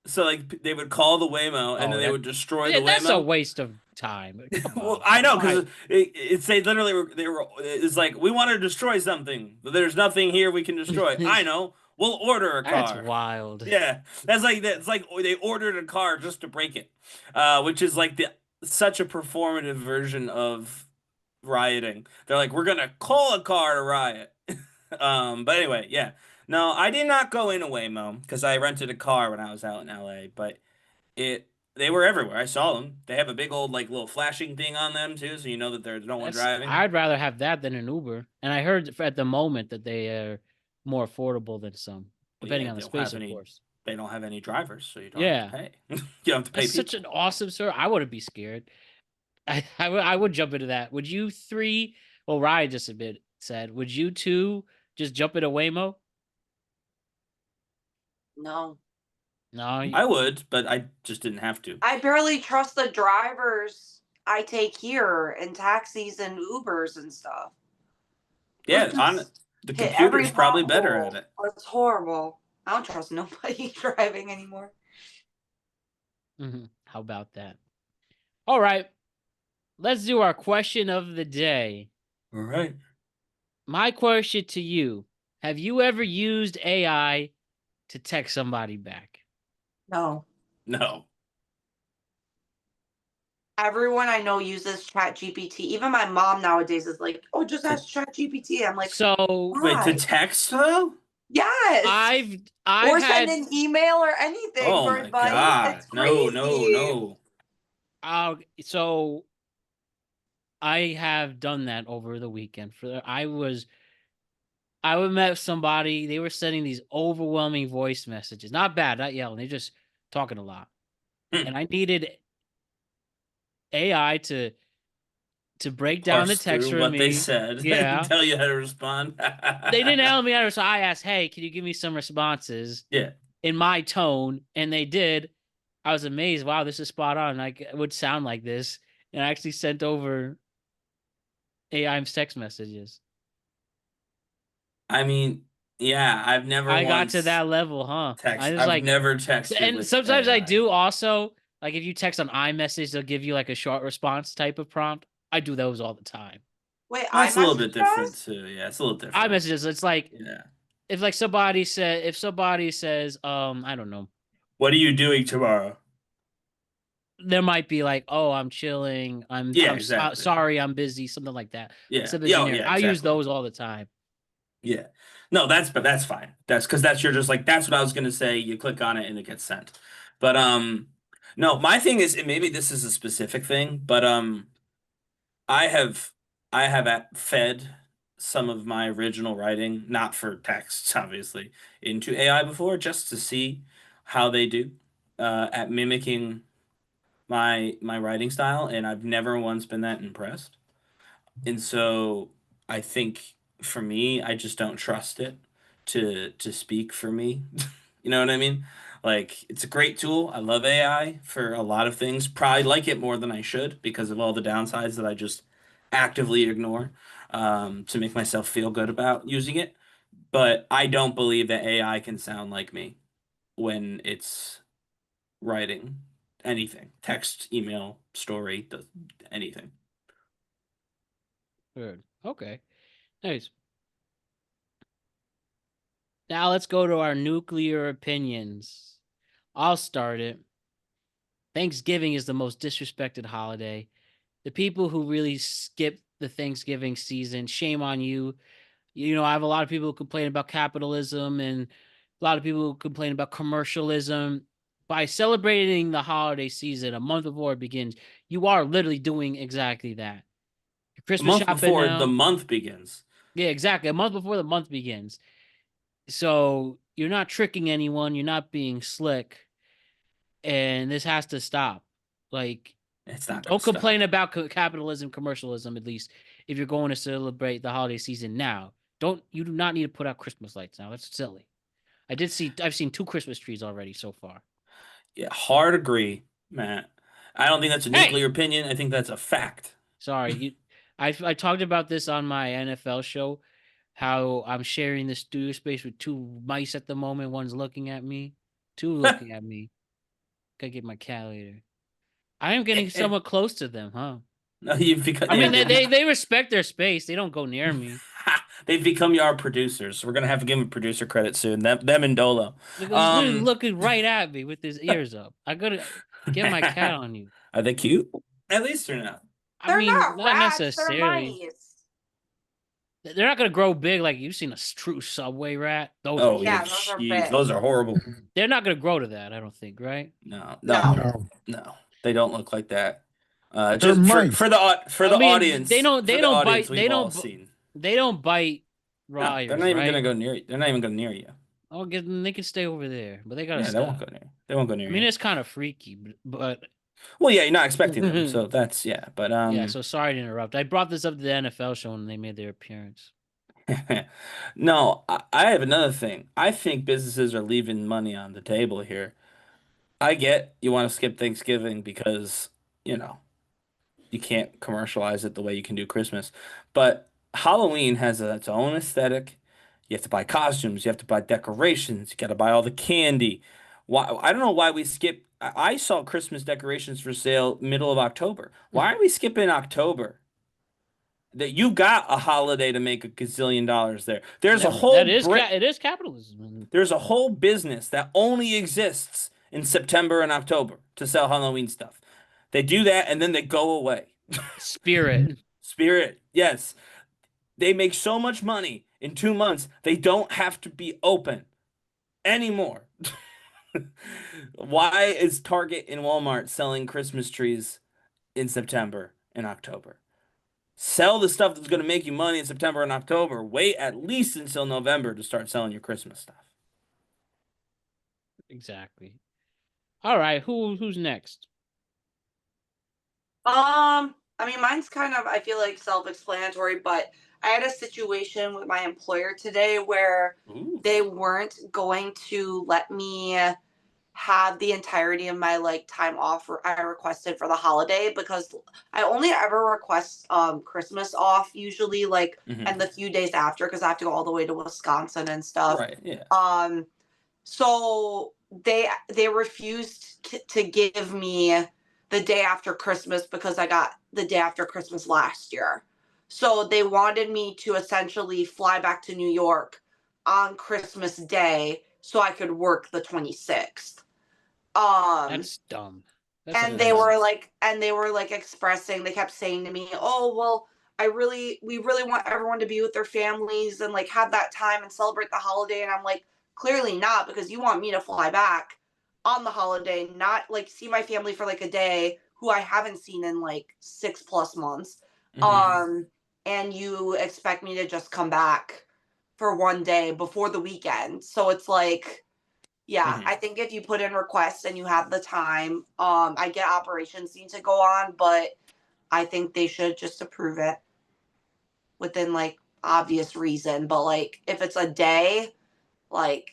So like they would call the Waymo and then they that- would destroy Yeah, the that's a Waymo. waste of time. Come Well, on. I know Why? because they literally it's like we want to destroy something, but there's nothing here we can destroy. I know. We'll order a That's car. wild. Yeah, that's like they ordered a car just to break it, which is like such a performative version of rioting. They're like, we're gonna call a car to riot. But anyway, yeah, No, I did not go in a Waymo because I rented a car when I was out in LA, but they were everywhere. I saw them. They have a big old like little flashing thing on them too, so you know that there's no one driving. I'd rather have that than an Uber. And I heard at the moment that they are more affordable than some, Well, depending yeah, on the space, of course. they don't have any drivers, so you don't have Yeah. to pay. You don't have to pay That's people. such an awesome service. I wouldn't be scared. I would jump into that. Would you three? Well, Ryan just a bit said, would you two just jump into Waymo? No. No, I would, but I just didn't have to. I barely trust the drivers I take here in taxis and Ubers and stuff. Yeah, Just on the hit computer's every probably better pothole. at it. It's horrible. I don't trust nobody driving anymore. How about that? All right, let's do our question of the day. All right. My question to you: have you ever used AI to text somebody back? No. No. Everyone I know uses ChatGPT. Even my mom nowadays is like, "Oh, just ask ChatGPT." I'm like, So wait, to why? text though? Yes. I've or had send an email or anything Oh for my advice. God. It's No, crazy. so I have done that over the weekend. I would met somebody, they were sending these overwhelming voice messages. Not bad, not yelling, they're just talking a lot. Hmm. And I needed AI to break down the Parse text through for what they me. said and Yeah. tell you how to respond. They didn't tell me how to, so I asked, hey, can you give me some responses Yeah. in my tone? And they did. I was amazed. Wow, this is spot on. Like, it would sound like this. And I actually sent over AI text messages. I mean, yeah, I've never I got to once that level, huh? I was I've like, never texted and with sometimes I AI. do also, like if you text on iMessage, they'll give you like a short response type of prompt. I do those all the time. Wait, That's a little bit iMessage different does? too. Yeah, it's a little different. iMessages, it's like Yeah. if somebody says, I don't know, What are you doing tomorrow? there might be like, oh, I'm chilling, Yeah, exactly. sorry, I'm busy, something like that. Yeah. Something Yeah, oh, generic. yeah, I use exactly. those all the time. Yeah. No, that's fine. That's because that's you're just like that's what I was gonna say. You click on it and it gets sent. But no, my thing is and maybe this is a specific thing, but I have fed some of my original writing, not for texts, obviously, into AI before, just to see how they do at mimicking my writing style, and I've never once been that impressed. And so I think for me, I just don't trust it to speak for me. You know what I mean? Like it's a great tool. I love AI for a lot of things. Probably like it more than I should because of all the downsides that I just actively ignore to make myself feel good about using it. But I don't believe that AI can sound like me when it's writing anything, text, email, story, anything. Good. Okay. Nice. Now let's go to our nuclear opinions. I'll start it. Thanksgiving is the most disrespected holiday. The people who really skip the Thanksgiving season, shame on you. You know, I have a lot of people who complain about capitalism and a lot of people who complain about commercialism. By celebrating the holiday season a month before it begins, you are literally doing exactly that. You're A Christmas month shopping before the now. month begins. Yeah, exactly. A month before the month begins. So you're not tricking anyone. You're not being slick. And this has to stop. Like, It's not gonna don't complain stop. about capitalism, commercialism, at least if you're going to celebrate the holiday season now. You do not need to put out Christmas lights now. That's silly. I've seen 2 Christmas trees already so far. Yeah, hard agree, Matt. I don't think that's a Hey, nuclear opinion. I think that's a fact. sorry. I talked about this on my NFL show, how I'm sharing the studio space with 2 mice at the moment. One's looking at me, 2 looking at me. Gotta get my cat later. I am getting somewhat close to them, huh? No, you've become, I yeah, mean, they respect their space. They don't go near me. they've become our producers. We're gonna have to give them producer credit soon. Them and Dolo. Like, he's literally Um, looking right at me with his ears up. I gotta get my cat on you. are they cute? At least they're not. I They're mean, not not rats, they're necessarily. mice. They're not gonna grow big like you've seen a true Subway rat. Those Oh are yeah, those are jeez, big. those are horrible. they're not gonna grow to that. I don't think, right? No, No. they don't look like that. They're Just mice. for I the mean, audience, they don't bite. we've all seen. They don't bite No, they're Ryers, not even right? gonna go near you. They're not even gonna near you. Oh, they can stay over there, but they gotta Yeah, they won't stop. go near. They won't go near I mean, you. it's kind of freaky, but Well, yeah, you're not expecting them, so that's yeah. But yeah. So sorry to interrupt. I brought this up to the NFL show when they made their appearance. no, I have another thing. I think businesses are leaving money on the table here. I get you want to skip Thanksgiving because, you know, you can't commercialize it the way you can do Christmas. But Halloween has its own aesthetic. You have to buy costumes, you have to buy decorations, you got to buy all the candy. Why I don't know why we skip. I saw Christmas decorations for sale middle of October. Why are we skipping October? That you got a holiday to make a gazillion dollars there. There's a whole it is capitalism. there's a whole business that only exists in September and October to sell Halloween stuff. They do that and then they go away. Spirit. Spirit, yes. They make so much money in 2 months, they don't have to be open anymore. Why is Target and Walmart selling Christmas trees in September and October? Sell the stuff that's going to make you money in September and October. Wait at least until November to start selling your Christmas stuff. Exactly. All right, who's next? I mean, mine's kind of, I feel like, self-explanatory, but I had a situation with my employer today where Ooh. they weren't going to let me have the entirety of my like time off I requested for the holiday, because I only ever request Christmas off usually, like, and the few days after, because I have to go all the way to Wisconsin and stuff. Right, yeah. So they refused to give me the day after Christmas because I got the day after Christmas last year. So they wanted me to essentially fly back to New York on Christmas Day so I could work the 26th. That's dumb. And they were like expressing, they kept saying to me, "Oh, well, we really want everyone to be with their families and like have that time and celebrate the holiday." And I'm like, clearly not, because you want me to fly back on the holiday, not like see my family for like a day who I haven't seen in like 6+ months. And you expect me to just come back for one day before the weekend. So it's like, yeah, I think if you put in requests and you have the time, I get operations need to go on, but I think they should just approve it within like obvious reason. But like if it's a day, like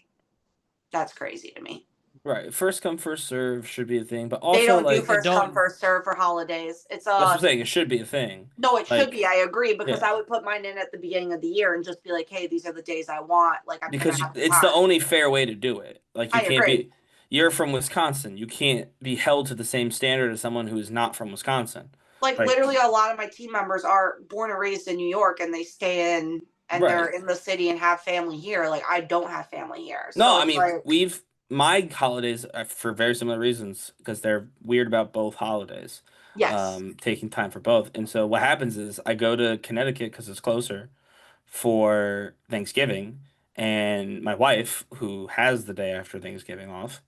that's crazy to me. Right. First come, first serve should be a thing, but They also don't do like first come, first serve for holidays. It's that's what I'm saying. It should be a thing. no, it should Like, be. I agree, because yeah. I would put mine in at the beginning of the year and just be like, "Hey, these are the days I want." Like, I'm Because gonna have it's the time. only fair way to do it. Like you I can't agree. be. You're from Wisconsin. You can't be held to the same standard as someone who is not from Wisconsin. Like literally, a lot of my team members are born and raised in New York, and they stay in and they're Right. in the city and have family here. Like I don't have family here. No, So I it's mean like, my holidays are for very similar reasons because they're weird about both holidays. yes. Taking time for both. And so what happens is I go to Connecticut because it's closer for Thanksgiving, and my wife, who has the day after Thanksgiving off,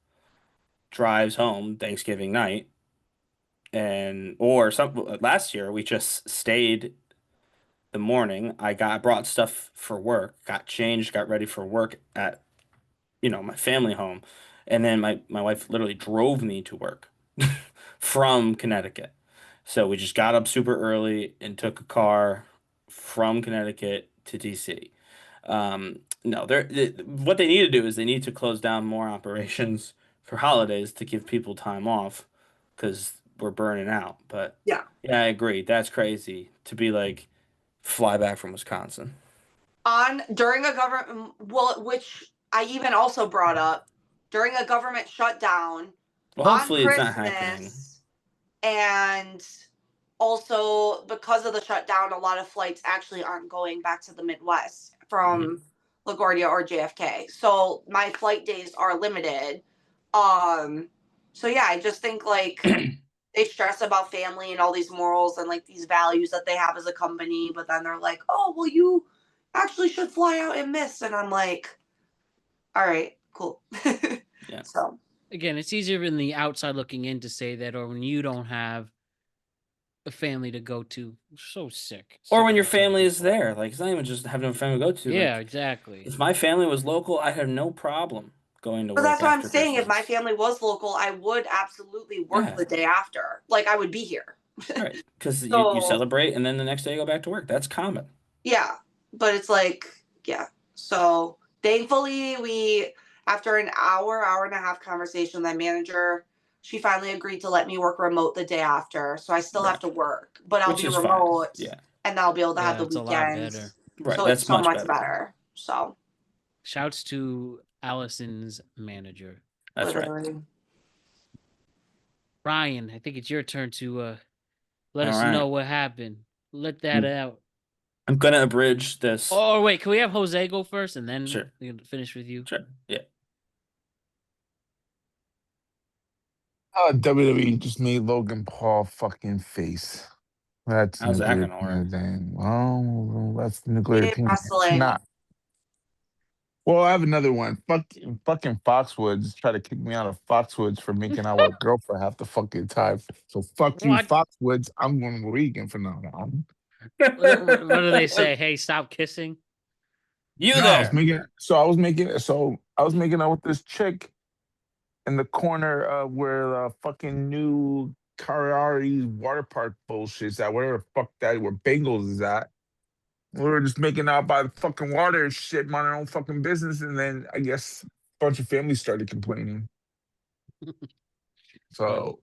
drives home Thanksgiving night, and or some last year we just stayed the morning. I brought stuff for work, got changed, got ready for work at my family home, and then my wife literally drove me to work from Connecticut. So we just got up super early and took a car from Connecticut to DC. No, what they need to do is they need to close down more operations for holidays to give people time off because we're burning out. But Yeah. yeah, I agree. That's crazy to be like fly back from Wisconsin. During a government, well, which I even also brought up, during a government shutdown Well, on hopefully it's not happening. Christmas, and also because of the shutdown, a lot of flights actually aren't going back to the Midwest from LaGuardia or JFK. So my flight days are limited. So yeah, I just think like they stress about family and all these morals and like these values that they have as a company, but then they're like, "Oh, well, actually should fly out and miss. And I'm like, all right, cool. Yeah. So Again, it's easier in the outside looking in to say that, or when you don't have a family to go to. So sick. Or Sick when of your that type of family is people. there. Like, it's not even just having a family to go to. Yeah, Like, exactly. if my family was local, I'd have no problem going to but work that's what I'm after saying. If my Christmas. family was local, I would absolutely work Yeah. the day after. Like I would be here. Right. Because you So celebrate and then the next day you go back to work. That's common. yeah, but it's like, yeah. So thankfully, after an hour and a half conversation with my manager, she finally agreed to let me work remote the day after. So I still have Right. to work, but I'll Which be is fine. remote Yeah. and I'll be able to Yeah, have the that's a lot weekends. better. Right. So it's That's so much much better. better. So Shouts to Allison's manager. That's right. literally. Ryan, I think it's your turn to let All us right. know what happened. Let that out. I'm going to abridge this. Oh, wait, can we have Jose go first and then Sure. we can finish with you? Sure. Yeah. WWE just made Logan Paul fucking face. That's How's that nuclear going to work? opinion. Well, that's nuclear In opinion. It's wrestling. not. Well, I have another one. Fucking Foxwoods try to kick me out of Foxwoods for making out with a girl for half the fucking time. So fuck you, What? Foxwoods. I'm going Regan for now. What do they say? Hey, stop kissing. You No, there. I was making out with this chick in the corner where the fucking new Kariari water park bullshit's at, whatever the fuck that where Bengals is at. We were just making out by the fucking water and shit, minding our own fucking business, and then I guess a bunch of families started complaining. So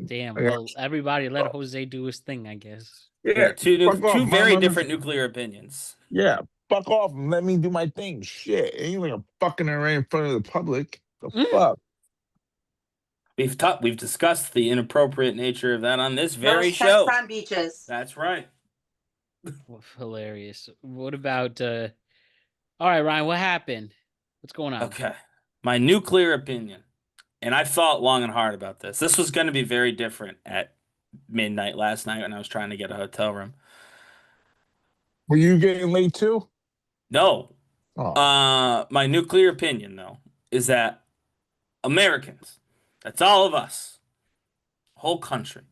Damn. I got, Well, everybody let Jose do his thing, I guess. yeah, Yeah. Two fuck off. very different nuclear opinions. Yeah, fuck off and let me do my thing. Shit, ain't like a fucking array in front of the public. The fuck. We've discussed the inappropriate nature of that on this No very sex show. on beaches. That's right. Hilarious. What about all right, Ryan, what happened? What's going on? Okay. My nuclear opinion. And I thought long and hard about this. This was going to be very different at midnight last night when I was trying to get a hotel room. Were you getting late too? No. Oh. My nuclear opinion, though, is that Americans, that's all of us, whole country,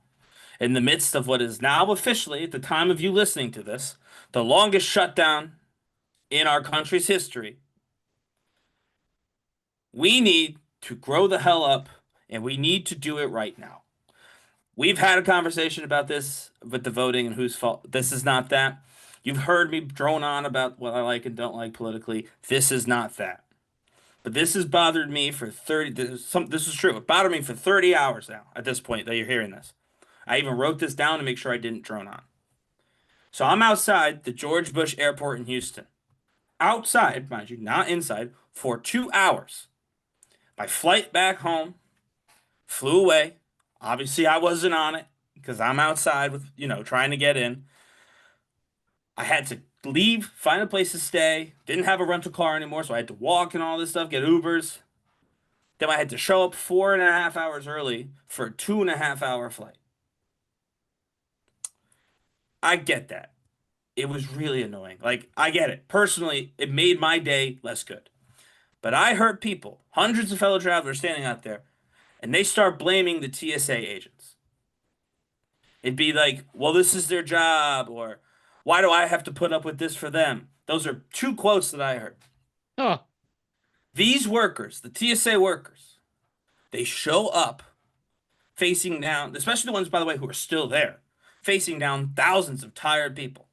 in the midst of what is now officially, at the time of you listening to this, the longest shutdown in our country's history, we need to grow the hell up and we need to do it right now. We've had a conversation about this with the voting and whose fault. This is not that. You've heard me drone on about what I like and don't like politically. This is not that. But this has bothered me for 30. This is true. It bothered me for 30 hours now at this point that you're hearing this. I even wrote this down to make sure I didn't drone on. So I'm outside the George Bush Airport in Houston. Outside, mind you, not inside, for 2 hours. My flight back home flew away. Obviously, I wasn't on it because I'm outside with, trying to get in. I had to leave, find a place to stay. Didn't have a rental car anymore, so I had to walk and all this stuff, get Ubers. Then I had to show up 4.5 hours early for a 2.5 hour flight. I get that. It was really annoying. Like, I get it. Personally, it made my day less good. But I heard people, hundreds of fellow travelers standing out there, and they start blaming the TSA agents. It'd be like, well, this is their job, or why do I have to put up with this for them? Those are two quotes that I heard. Oh. These workers, the TSA workers, they show up facing down, especially the ones, by the way, who are still there, facing down thousands of tired people.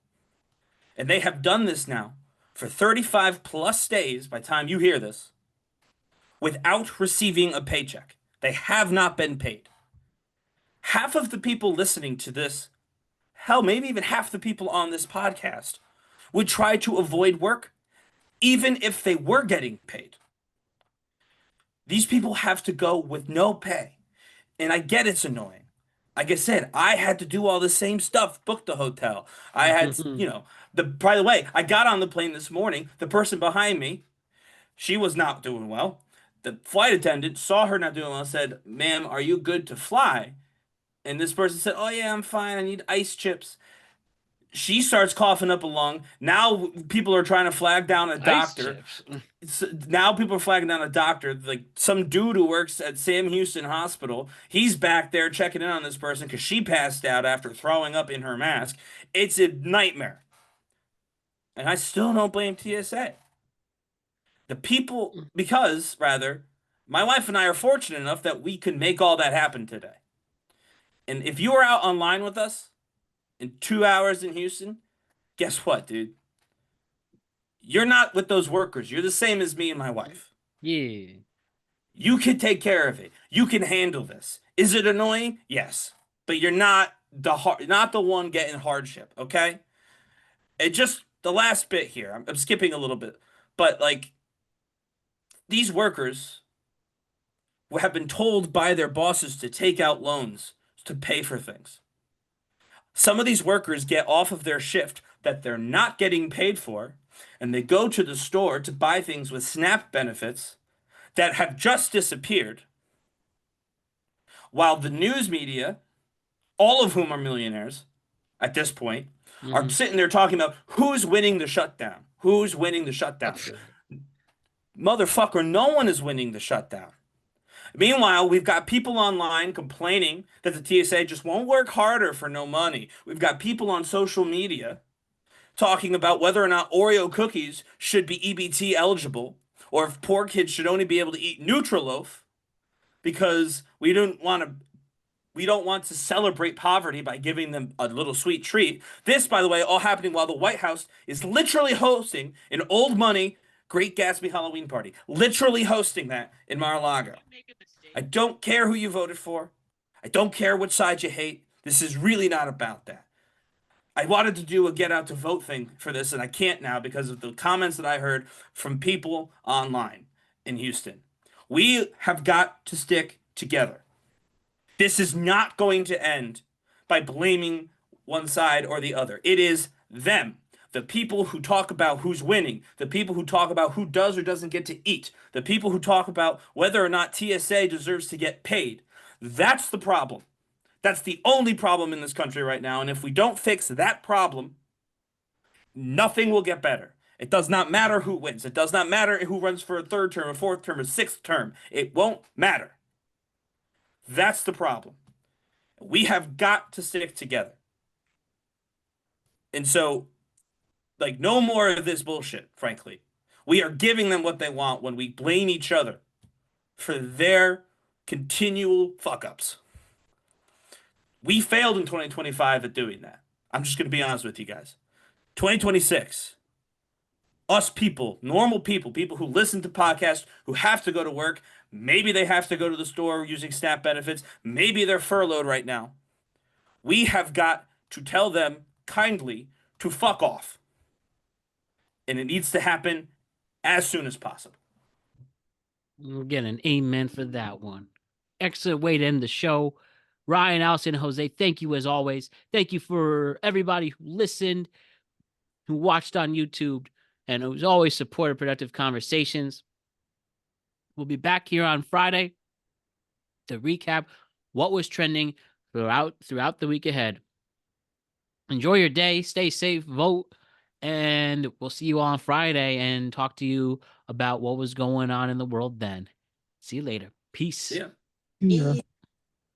And they have done this now for 35 plus days by the time you hear this without receiving a paycheck. They have not been paid. Half of the people listening to this, hell, maybe even half the people on this podcast, would try to avoid work even if they were getting paid. These people have to go with no pay. And I get it's annoying. Like I said, I had to do all the same stuff, book the hotel. I had, by the way, I got on the plane this morning. The person behind me, she was not doing well. The flight attendant saw her not doing well and said, ma'am, are you good to fly? And this person said, oh, yeah, I'm fine. I need ice chips. she starts coughing up a lung. Now people are trying to flag down a doctor. Now people are flagging down a doctor, like some dude who works at Sam Houston Hospital. He's back there checking in on this person because she passed out after throwing up in her mask. It's a nightmare. And I still don't blame TSA. The people, because rather, my wife and I are fortunate enough that we can make all that happen today. And if you were out online with us in 2 hours in Houston, guess what, dude? You're not with those workers. You're the same as me and my wife. Yeah. You can take care of it. You can handle this. Is it annoying? Yes. But you're not the one getting hardship, okay? It just the last bit here. I'm skipping a little bit. But like these workers have been told by their bosses to take out loans to pay for things. Some of these workers get off of their shift that they're not getting paid for, and they go to the store to buy things with SNAP benefits that have just disappeared, while the news media, all of whom are millionaires at this point, are sitting there talking about who's winning the shutdown. Who's winning the shutdown? Motherfucker, no one is winning the shutdown. Meanwhile, we've got people online complaining that the TSA just won't work harder for no money. We've got people on social media talking about whether or not Oreo cookies should be EBT eligible, or if poor kids should only be able to eat Nutriloaf because we don't want to celebrate poverty by giving them a little sweet treat. This, by the way, all happening while the White House is literally hosting an old money Great Gatsby Halloween party. Literally hosting that in Mar-a-Lago. I don't care who you voted for. I don't care which side you hate. This is really not about that. I wanted to do a get out to vote thing for this, and I can't now because of the comments that I heard from people online in Houston. We have got to stick together. This is not going to end by blaming one side or the other. It is them. The people who talk about who's winning, the people who talk about who does or doesn't get to eat, the people who talk about whether or not TSA deserves to get paid. That's the problem. That's the only problem in this country right now. And if we don't fix that problem, nothing will get better. It does not matter who wins. It does not matter who runs for a third term, a fourth term, or sixth term. It won't matter. That's the problem. We have got to stick together. And so, like, no more of this bullshit, frankly. We are giving them what they want when we blame each other for their continual fuck-ups. We failed in 2025 at doing that. I'm just going to be honest with you guys. 2026, us people, normal people, people who listen to podcasts, who have to go to work, maybe they have to go to the store using SNAP benefits, maybe they're furloughed right now. We have got to tell them kindly to fuck off. And it needs to happen as soon as possible. We'll get an amen for that one. Excellent way to end the show. Ryan, Allison, and Jose, thank you as always. Thank you for everybody who listened, who watched on YouTube, and who's always supported Productive Conversations. We'll be back here on Friday to recap what was trending throughout the week ahead. Enjoy your day. Stay safe. Vote. And we'll see you on Friday and talk to you about what was going on in the world then. See you later. Peace. Yeah. Yeah.